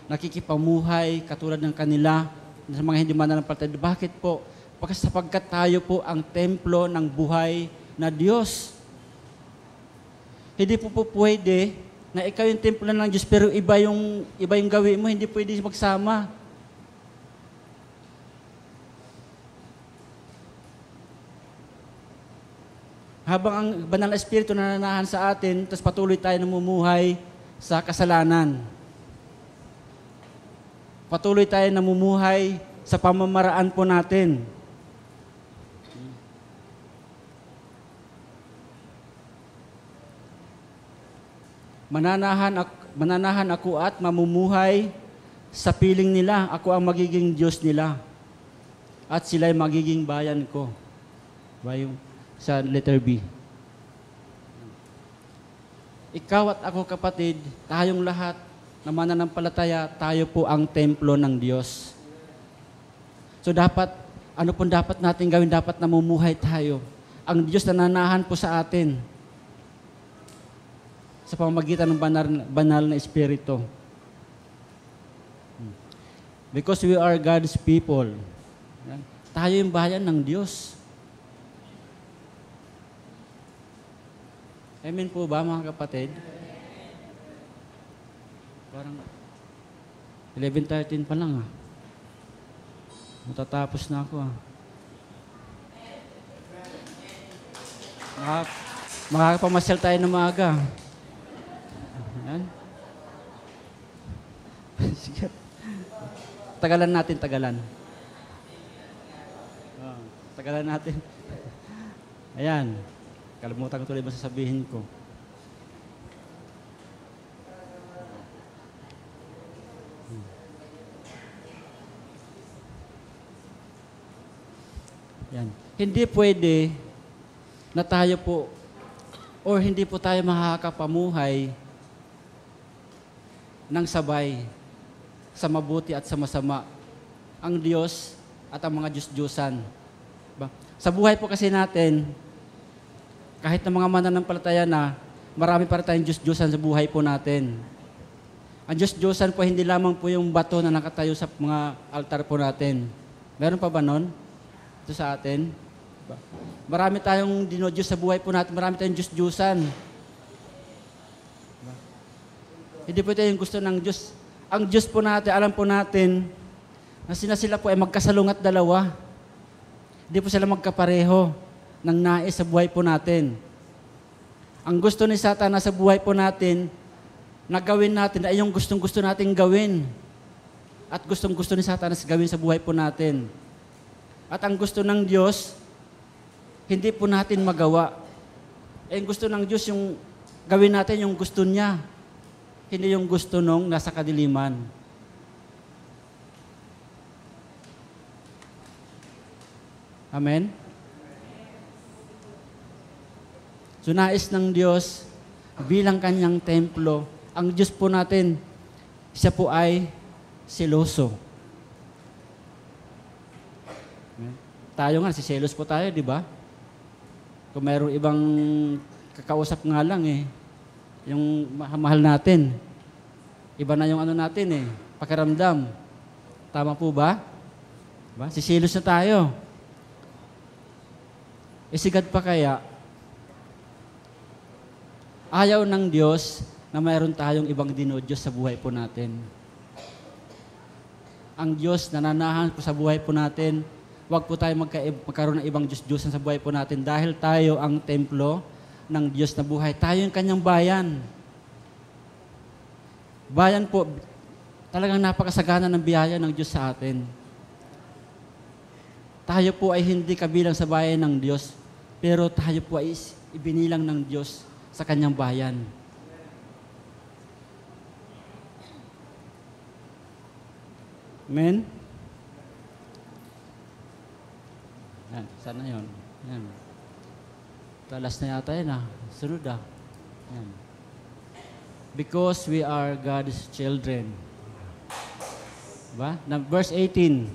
nakikipamuhay katulad ng kanila sa mga hindi mananampalataya. Bakit po? Sapagkat tayo po ang templo ng buhay na Diyos. Hindi po pwede na ikaw yung templo ng Diyos pero iba yung gawin mo, hindi pwede magsama. Habang ang banal na espiritu nananahan sa atin, tapos patuloy tayo namumuhay sa kasalanan. Patuloy tayo namumuhay sa pamamaraan po natin. Mananahan ako at mamumuhay sa piling nila. Ako ang magiging Diyos nila. At sila'y magiging bayan ko. Sa letter B. Ikaw at ako kapatid, tayong lahat na mananampalataya, tayo po ang templo ng Diyos. So dapat, ano pong dapat natin gawin? Dapat namumuhay tayo. Ang Diyos nananahan po sa atin sa pamamagitan ng banal na Espiritu. Because we are God's people. Tayo yung bayan ng Diyos. Amen po ba mga kapatid? Parang 11:13 pa lang Matatapos na ako Makakapamasyal tayo ng maaga. Yan. Sige. Tagalan natin, tagalan. Tagalan natin. Ayan. Kalimutan ko tuloy ba sasabihin ko. Yan. Hindi pwede na tayo po or hindi po tayo makakapamuhay ng sabay sa mabuti at sa masama. Ang Diyos at ang mga Diyos-Diyosan. Ba? Sa buhay po kasi natin, kahit na mga mananampalataya na, marami pa rin tayong Diyos-Diyosan sa buhay po natin. Ang Diyos-Diyosan po hindi lamang po yung bato na nakatayo sa mga altar po natin. Meron pa ba nun? Ito sa atin. Marami tayong dinodiyos sa buhay po natin. Marami tayong Diyos-Diyusan. Hindi po ito yung gusto ng Diyos. Ang Diyos po natin, alam po natin, na sila po ay magkasalungat dalawa. Hindi po sila magkapareho ng nais sa buhay po natin. Ang gusto ni Satan sa buhay po natin, na gawin natin ay yung gustong-gusto nating gawin. At gustong-gusto ni Satan gawin sa buhay po natin. At ang gusto ng Diyos, hindi po natin magawa. Ang gusto ng Diyos, yung gawin natin yung gusto niya. Hindi yung gusto nung nasa kadiliman. Amen? So nais ng Diyos, bilang kanyang templo, ang Diyos po natin, siya po ay seloso. Tayo nga, siselos po tayo, di ba? Kung mayroong ibang kakausap nga lang yung mahal natin. Iba na yung ano natin pakiramdam. Tama po ba? Diba? Siselos na tayo. Sigad pa kaya, ayaw ng Diyos na mayroon tayong ibang dinodiyos sa buhay po natin. Ang Diyos nananahan po sa buhay po natin. Huwag po tayo magkaroon ng ibang Diyos-Diyosan sa buhay po natin dahil tayo ang templo ng Diyos na buhay. Tayo yung kanyang bayan. Bayan po, talagang napakasagana ng biyaya ng Diyos sa atin. Tayo po ay hindi kabilang sa bayan ng Diyos, pero tayo po ay ibinilang ng Diyos sa kanyang bayan. Amen? Yan, sana yun. Yan. Talas na yata yun Sunod Yan. Because we are God's children. Diba? Verse 18.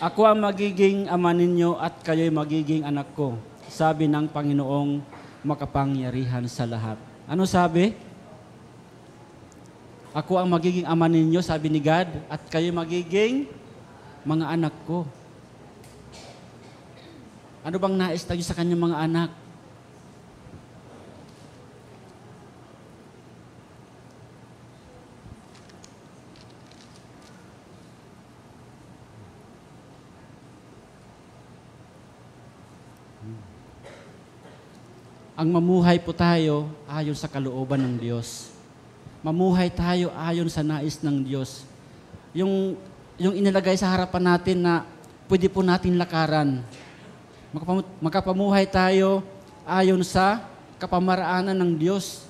Ako ang magiging ama ninyo at kayo'y magiging anak ko, sabi ng Panginoong makapangyarihan sa lahat. Ano sabi? Ako ang magiging ama ninyo, sabi ni God, at kayo'y magiging mga anak ko. Ano bang nais tayo sa kanyang mga anak? Ang mamuhay po tayo ayon sa kalooban ng Diyos. Mamuhay tayo ayon sa nais ng Diyos. Yung inilagay sa harapan natin na pwede po natin lakaran. Makapamuhay tayo ayon sa kapamaraanan ng Diyos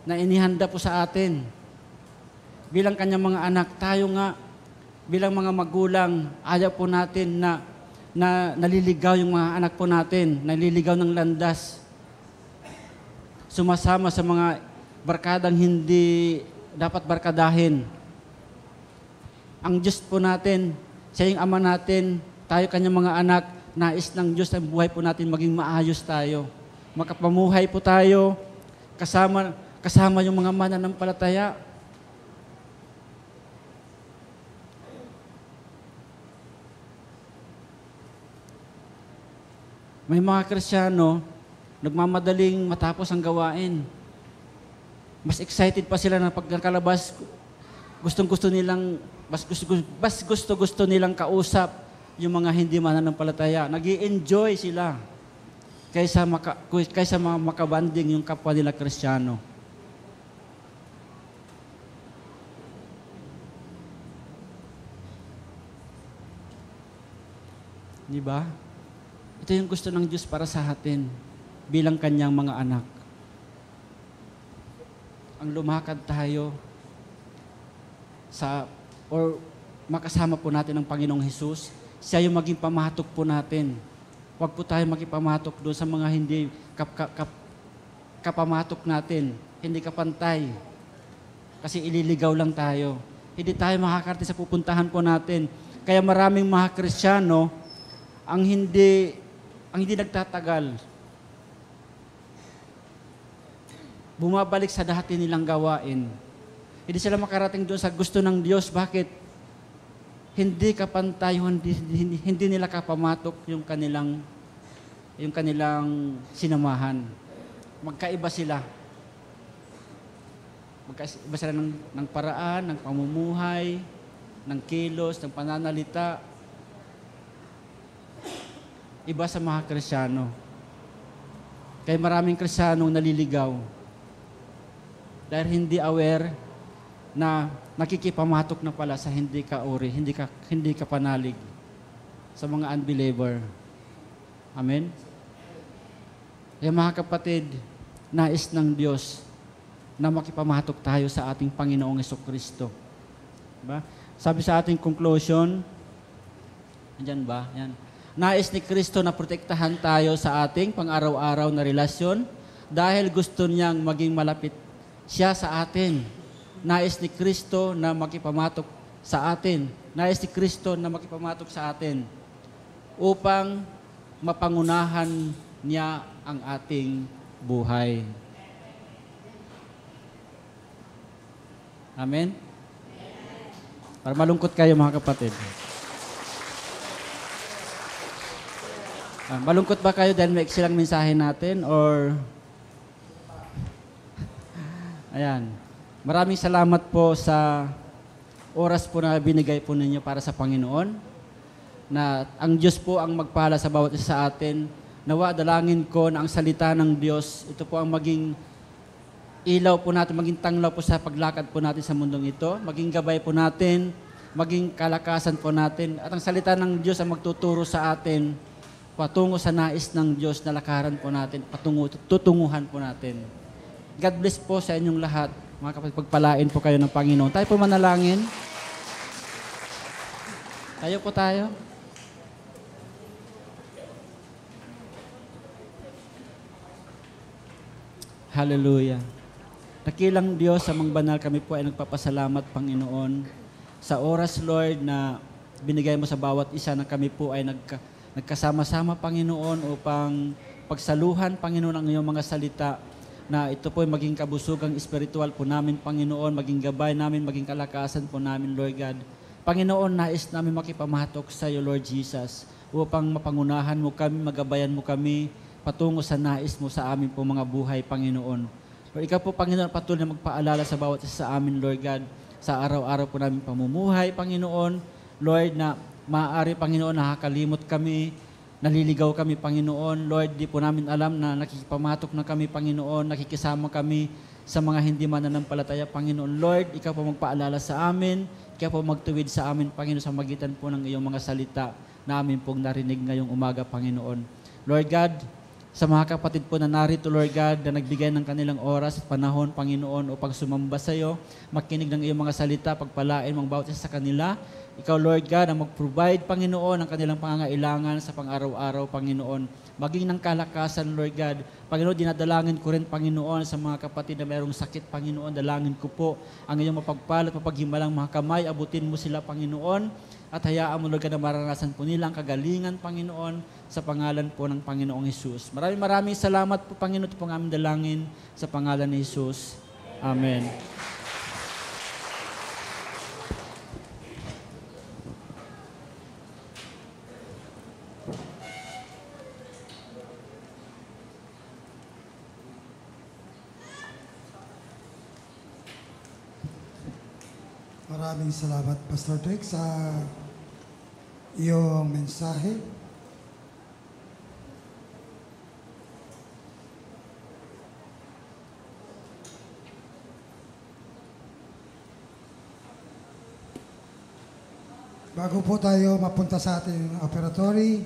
na inihanda po sa atin. Bilang kanyang mga anak, tayo nga, bilang mga magulang, ayaw po natin na naliligaw yung mga anak po natin, naliligaw ng landas. Sumasama sa mga barkadang hindi dapat barkadahin. Ang Diyos po natin, siya yung ama natin, tayo kanyang mga anak, nais ng Diyos ang buhay po natin maging maayos tayo. Makapamuhay po tayo kasama yung mga mananampalataya. May mga Kristiyano, nagmamadaling matapos ang gawain. Mas excited pa sila na pag nakalabas, gusto nilang kausap yung mga hindi mananampalataya. Nag-i-enjoy sila. kaysa makabanding yung kapwa nila Kristiyano. Di ba? Ito yung gusto ng Diyos para sa atin bilang kanyang mga anak. Ang lumakad tayo makasama po natin ang Panginoong Hesus. Siya yung maging pamahatok po natin. Huwag po tayo maging pamahatok doon sa mga hindi kapamatok natin. Hindi kapantay. Kasi ililigaw lang tayo. Hindi tayo makakarating sa pupuntahan po natin. Kaya maraming mga Kristiyano ang hindi nagtatagal. Bumabalik sa dati nilang gawain. Hindi sila makarating doon sa gusto ng Diyos. Bakit? Hindi kapantay, hindi nila kapamatok yung kanilang sinamahan. Magkaiba sila. Magkaiba sila ng paraan, ng pamumuhay, ng kilos, ng pananalita. Iba sa mga Kristiyano. Kaya maraming Kristiyano naliligaw. Dahil hindi aware na nakikipamatok na pala sa hindi ka uri, hindi ka panalig sa mga unbeliever. Amen? Kaya mga kapatid, nais ng Diyos na makipamatok tayo sa ating Panginoong Jesucristo. Diba? Sabi sa ating conclusion, andyan ba? Yan. Nais ni Kristo na protektahan tayo sa ating pang-araw-araw na relasyon dahil gusto niyang maging malapit siya sa atin. Nais ni Kristo na makipamatok sa atin. Nais ni Kristo na makipamatok sa atin upang mapangunahan niya ang ating buhay. Amen? Para malungkot kayo mga kapatid. Malungkot ba kayo dahil may silang mensahe natin or ayan. Maraming salamat po sa oras po na binigay po ninyo para sa Panginoon. Na ang Diyos po ang magpala sa bawat isa sa atin. Nawa, dalangin ko na ang salita ng Diyos, ito po ang maging ilaw po natin, maging tanglaw po sa paglakad po natin sa mundong ito. Maging gabay po natin, maging kalakasan po natin. At ang salita ng Diyos ang magtuturo sa atin patungo sa nais ng Diyos na lakaran po natin, tutunguhan po natin. God bless po sa inyong lahat. Mga kapatid, pagpalain po kayo ng Panginoon. Tayo po manalangin. Tayo po tayo. Hallelujah. Dakilang Diyos, sa mga banal, kami po ay nagpapasalamat, Panginoon, sa oras, Lord, na binigay mo sa bawat isa na kami po ay nagkasama-sama, Panginoon, upang pagsaluhan, Panginoon, ang iyong mga salita, na ito po ay maging kabusugang espiritual po namin, Panginoon, maging gabay namin, maging kalakasan po namin, Lord God. Panginoon, nais namin makipamahatok sa iyo, Lord Jesus, upang mapangunahan mo kami, magabayan mo kami, patungo sa nais mo sa amin po mga buhay, Panginoon. Lord, ikaw po, Panginoon, patuloy na magpaalala sa bawat isa sa amin, Lord God, sa araw-araw po namin pamumuhay, Panginoon. Lord, na maaari, Panginoon, nakakalimot kami, naliligaw kami, Panginoon. Lord, di po namin alam na nakikipamatok na kami, Panginoon, nakikisama kami sa mga hindi mananampalataya, Panginoon. Lord, ikaw po magpaalala sa amin, ikaw po magtuwid sa amin, Panginoon, sa magitan po ng iyong mga salita na amin pong narinig ngayong umaga, Panginoon. Lord God, sa mga kapatid po na narito, Lord God, na nagbigay ng kanilang oras at panahon, Panginoon, upang sumamba sa iyo, makinig ng iyong mga salita, pagpalain mong bawat isa sa kanila. Ikaw, Lord God, ang mag-provide, Panginoon, ang kanilang pangangailangan sa pang-araw-araw, Panginoon. Maging ng kalakasan, Lord God. Panginoon, dinadalangin ko rin, Panginoon, sa mga kapatid na mayroong sakit, Panginoon. Dalangin ko po ang iyong mapagpalat, mapaghimalang mga kamay. Abutin mo sila, Panginoon. At hayaan mo, Lord God, na maranasan po nila ang kagalingan, Panginoon, sa pangalan po ng Panginoong Hesus. Maraming salamat po, Panginoon, ito po ang aming dalangin sa pangalan ni Hesus. Amen. Maraming salamat, Pastor Drake, sa iyong mensahe. Bago po tayo mapunta sa ating operatory,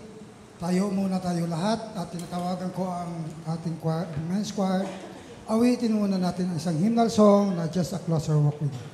tayo muna tayo lahat at tinatawagan ko ang ating men's choir. Awitin muna natin ang isang hymnal song na Just a Closer Walk with You.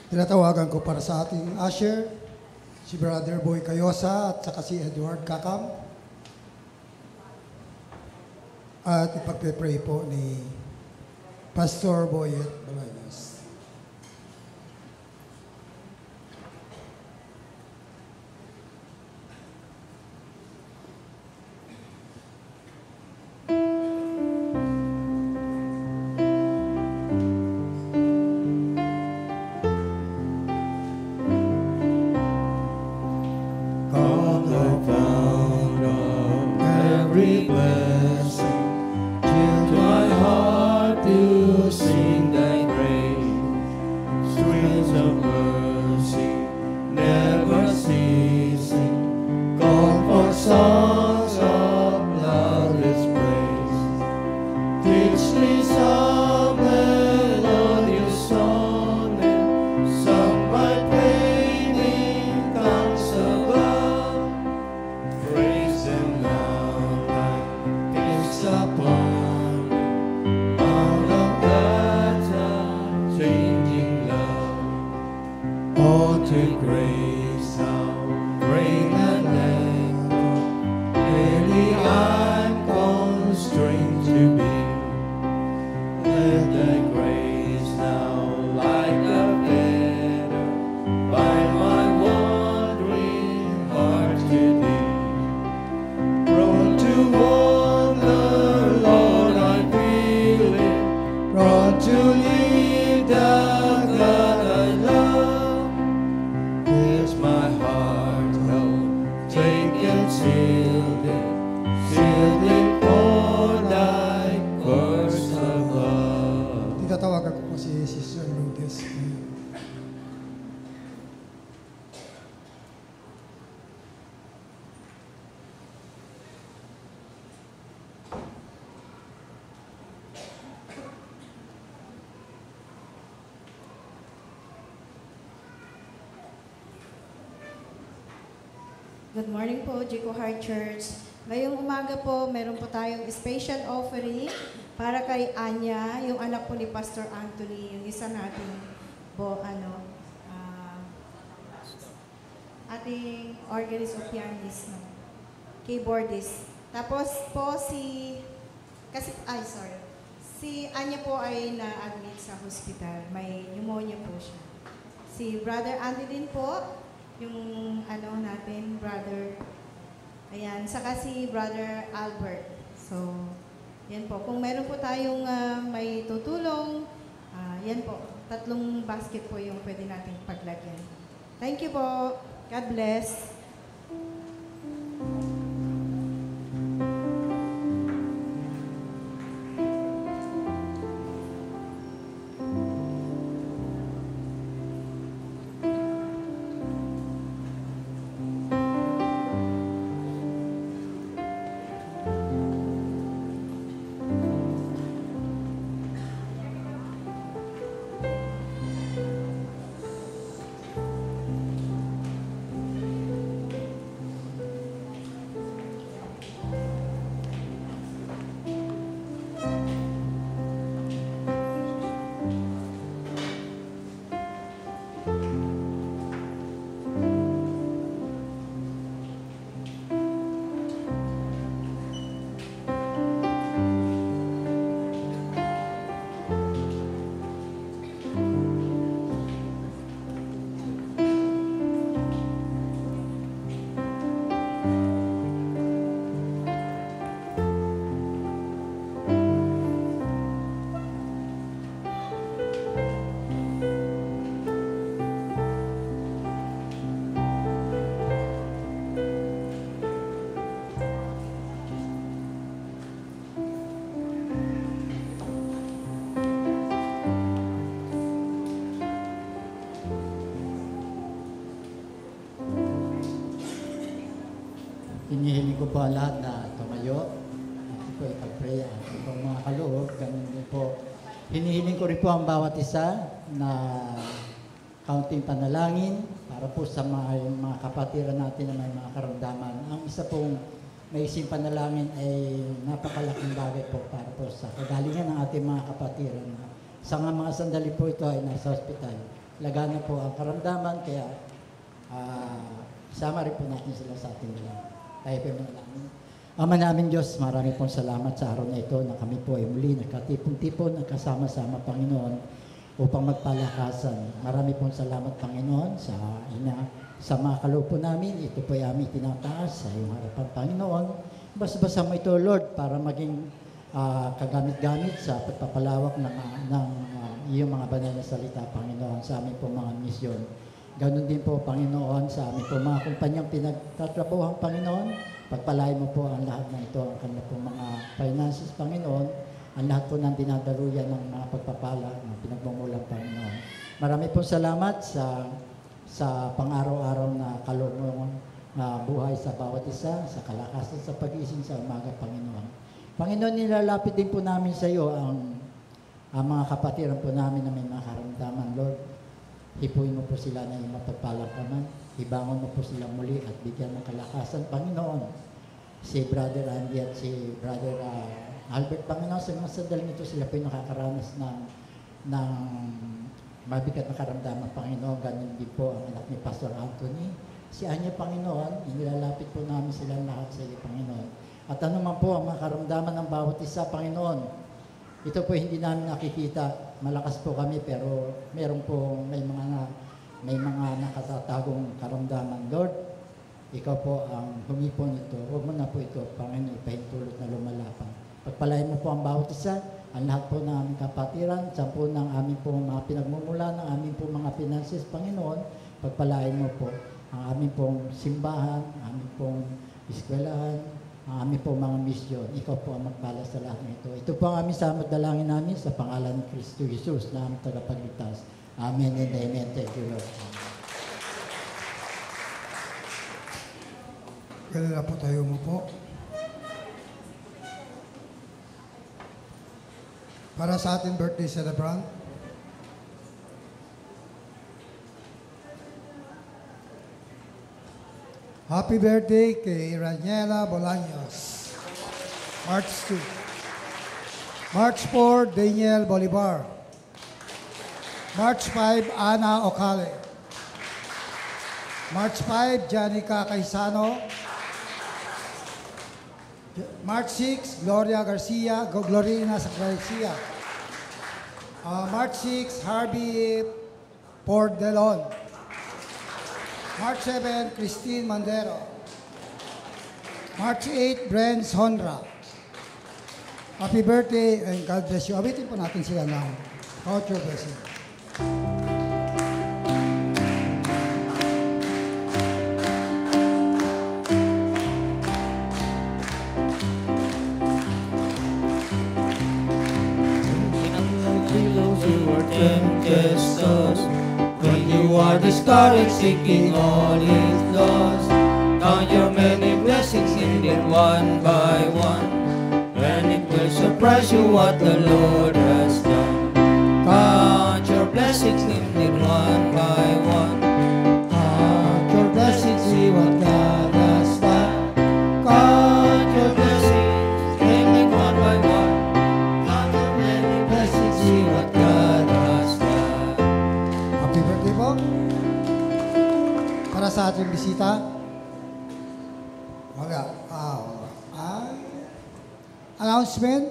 Tinatawagan ko para sa ating usher, si Brother Boy Cayosa at saka si Edward Kakam. At ipagpe-pray po ni Pastor Boyet Balaños. Some melodious song and sung by praise. po si Sister Lourdes. Good morning po, Jico Heart Church. Ngayong umaga po, meron po tayong special offering para kay Anya, yung anak po ni Pastor Anthony, yung isa nating ating organist o pianist, no? Keyboardist. Tapos po si Anya po ay na-admit sa hospital. May pneumonia po siya. Si Brother Andy din po, yung natin, brother, ayan, saka si Brother Albert. So, yan po. Kung meron po tayong may tutulong, yan po, 3 basket po yung pwede nating paglagyan. Thank you po. God bless. Hinihiling ko po ang lahat na tumayo. Ito po ipag-pray. Ito po mga kaloob. Ganun din po. Hinihiling ko rin po ang bawat isa na kaunting panalangin para po sa mga kapatiran natin na may mga karamdaman. Ang isa pong maising panalangin ay napakalaking bagay po para po sa kagalingan ng ating mga kapatiran. Sa mga sandali po ito ay nasa hospital. Lagana po ang karamdaman kaya sama rin po natin sila sa ating dalawa. Tayo po manalangin. Ama namin Diyos, marami pong salamat sa araw na ito na kami po ay muli nagkatipon-tipon, nagkasama-sama Panginoon upang magpalakasan. Marami pong salamat Panginoon sa mga kaloob po namin. Ito po ay aming tinataas sa iyong harapan Panginoon. Basta-basta mo ito Lord para maging kagamit-gamit sa pagpapalawak ng iyong mga banal na salita Panginoon sa aming po mga misyon. Ganon din po, Panginoon, sa aming po mga kumpanyang pinagtatrabuhan, Panginoon. Pagpalain mo po ang lahat ng ito, ang kanilang po mga finances, Panginoon. Ang lahat po ng dinadaluyan ng mga pagpapala na pinagmumulang, Panginoon. Marami po salamat sa pang-araw-araw na kaloob na buhay sa bawat isa, sa kalakasan, sa pag-iising sa umaga, Panginoon. Panginoon, nilalapit din po namin sa iyo ang mga kapatiran po namin na may mga karamdaman, Lord. Hipuin mo po sila na iyong mapagpalang kaman. Ibangon mo po sila muli at bigyan ng kalakasan, Panginoon. Si Brother Andy at si Brother Albert, Panginoon, sa mga sandaling ito sila po yung nakakaranas ng mabigat na karamdaman, Panginoon. Ganun din po ang anak ni Pastor Anthony. Si Anya, Panginoon, inilalapit po namin sila lahat sa iyo, Panginoon. At ano man po ang mga karamdaman ng bawat isa, Panginoon, ito po hindi namin nakikita. Malakas po kami pero may mga nakatatagong karamdaman. Lord, ikaw po ang humipon ito. Huwag mo na po ito, Panginoon, ipahintulot na lumalapan. Pagpalain mo po ang bawat isa, ang lahat po ng aming kapatiran, sa po ng aming po mga pinagmumula, ng aming po mga finances, Panginoon, pagpalain mo po ang aming pong simbahan, aming pong eskwelahan, ang aming po mga misyon. Ikaw po ang magpala sa lahat ng ito. Ito po ang aming samot dalangin namin sa pangalan ni Kristo Jesus na aming tagapagligtas. Amen and amen. Thank you, Lord. Kailan na po tayo mo po. Para sa ating birthday celebrant, happy birthday kay Raniela Bolaños. March 2. March 4, Daniel Bolivar. March 5, Ana Ocale. March 5, Janica Caisano. March 6, Glorina Garcia. March 6, Harvey Pordelon. March 7, Christine Mandero. March 8, Brent Honra. Happy birthday and God bless you. Awitin po natin sila ng count your blessing. When you are discouraged, seeking all is lost, count your many blessings indeed one by one, and it will surprise you what the Lord has done. Count your blessings indeed one by one. Count your blessings, see what God has done. Count your blessings indeed one by one. Count your many blessings, see what God has done. Happy birthday po. Para sa ating bisita. Wala. Announcement?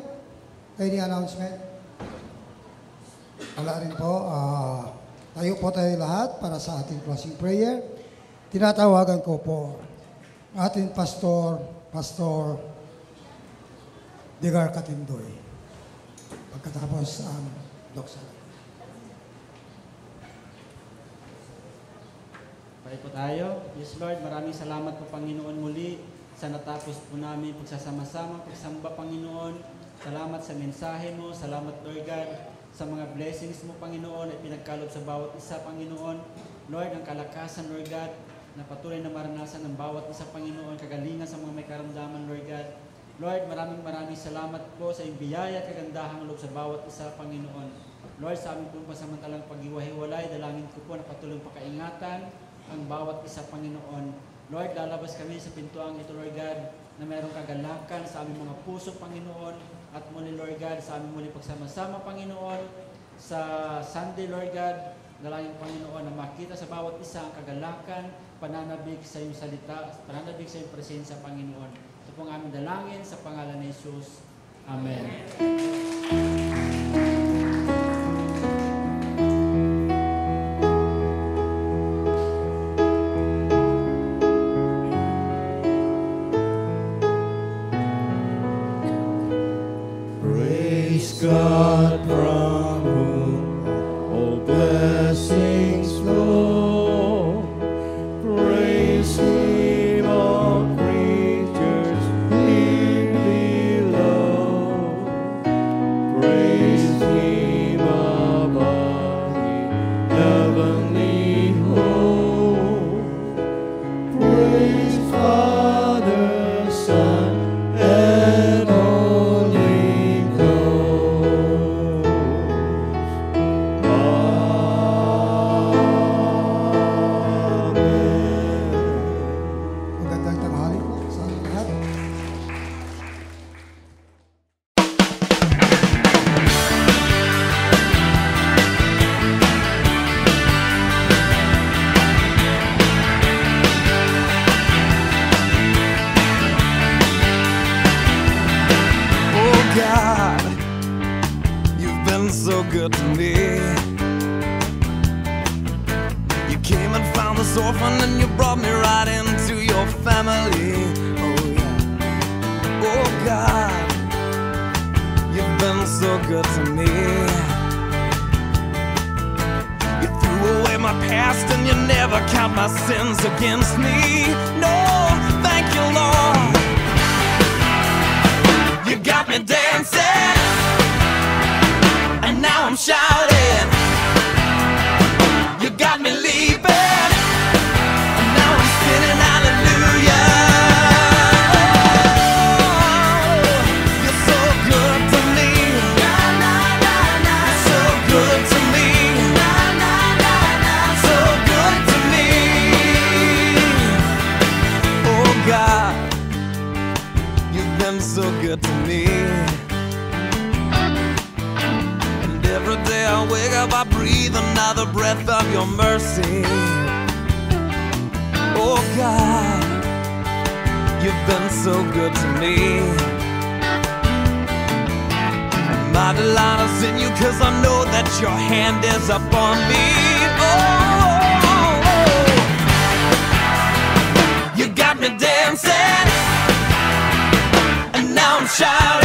Any announcement? Wala rin po. Tayo po tayo lahat para sa ating closing prayer. Tinatawagan ko po ating Pastor Degar Katindoy. Pagkatapos ang doksa. Pray po tayo. Yes, Lord, maraming salamat po, Panginoon, muli sa natapos po namin pagsasama-sama, pagsamba, Panginoon. Salamat sa mensahe mo. Salamat, Lord God, sa mga blessings mo, Panginoon, at pinagkalob sa bawat isa, Panginoon. Lord, ang kalakasan, Lord God, na patuloy na maranasan ng bawat isa, Panginoon, kagalingan sa mga may karamdaman, Lord God. Lord, maraming salamat po sa iyong biyaya at kagandahang loob sa bawat isa, Panginoon. Lord, sa aming pong pasamantalang paghiwa-hiwalay, dalangin ko po na patuloy pakaingatan ang bawat isa, Panginoon. Lord, lalabas kami sa pintuang ito, Lord God, na mayroong kagalakan sa aming mga puso, Panginoon, at muli, Lord God, sa aming muli pagsama-sama, Panginoon, sa Sunday, Lord God, dalangin, Panginoon, na makita sa bawat isa ang kagalakan, pananabik sa iyong salita, pananabik sa iyong presensya, Panginoon. Ito pong aming dalangin sa pangalan ni Jesus. Amen. God from whom all blessings flow. Praise Him, all creatures here below. Praise Him above the heavenly host. Praise Father, Son, and Holy Ghost. Magandang tanghali po sa ating lahat. Oh God, you've been so good to me. You came and found this orphan and you brought me right into your family. Oh yeah. Oh God, you've been so good to me. You threw away my past and you never count my sins against me. No, thank you, Lord. You got me dancing, and now I'm shouting. You got me leaping, and now I'm spinning hallelujah. Oh, you're so good to me. You're so good to me. So good to me. Oh God, you've been so good to me. And every day I wake up, I breathe another breath of your mercy. Oh God, you've been so good to me. And my delight is in you, 'cause I know that your hand is upon me. Oh, you got me dancing, and now I'm shouting.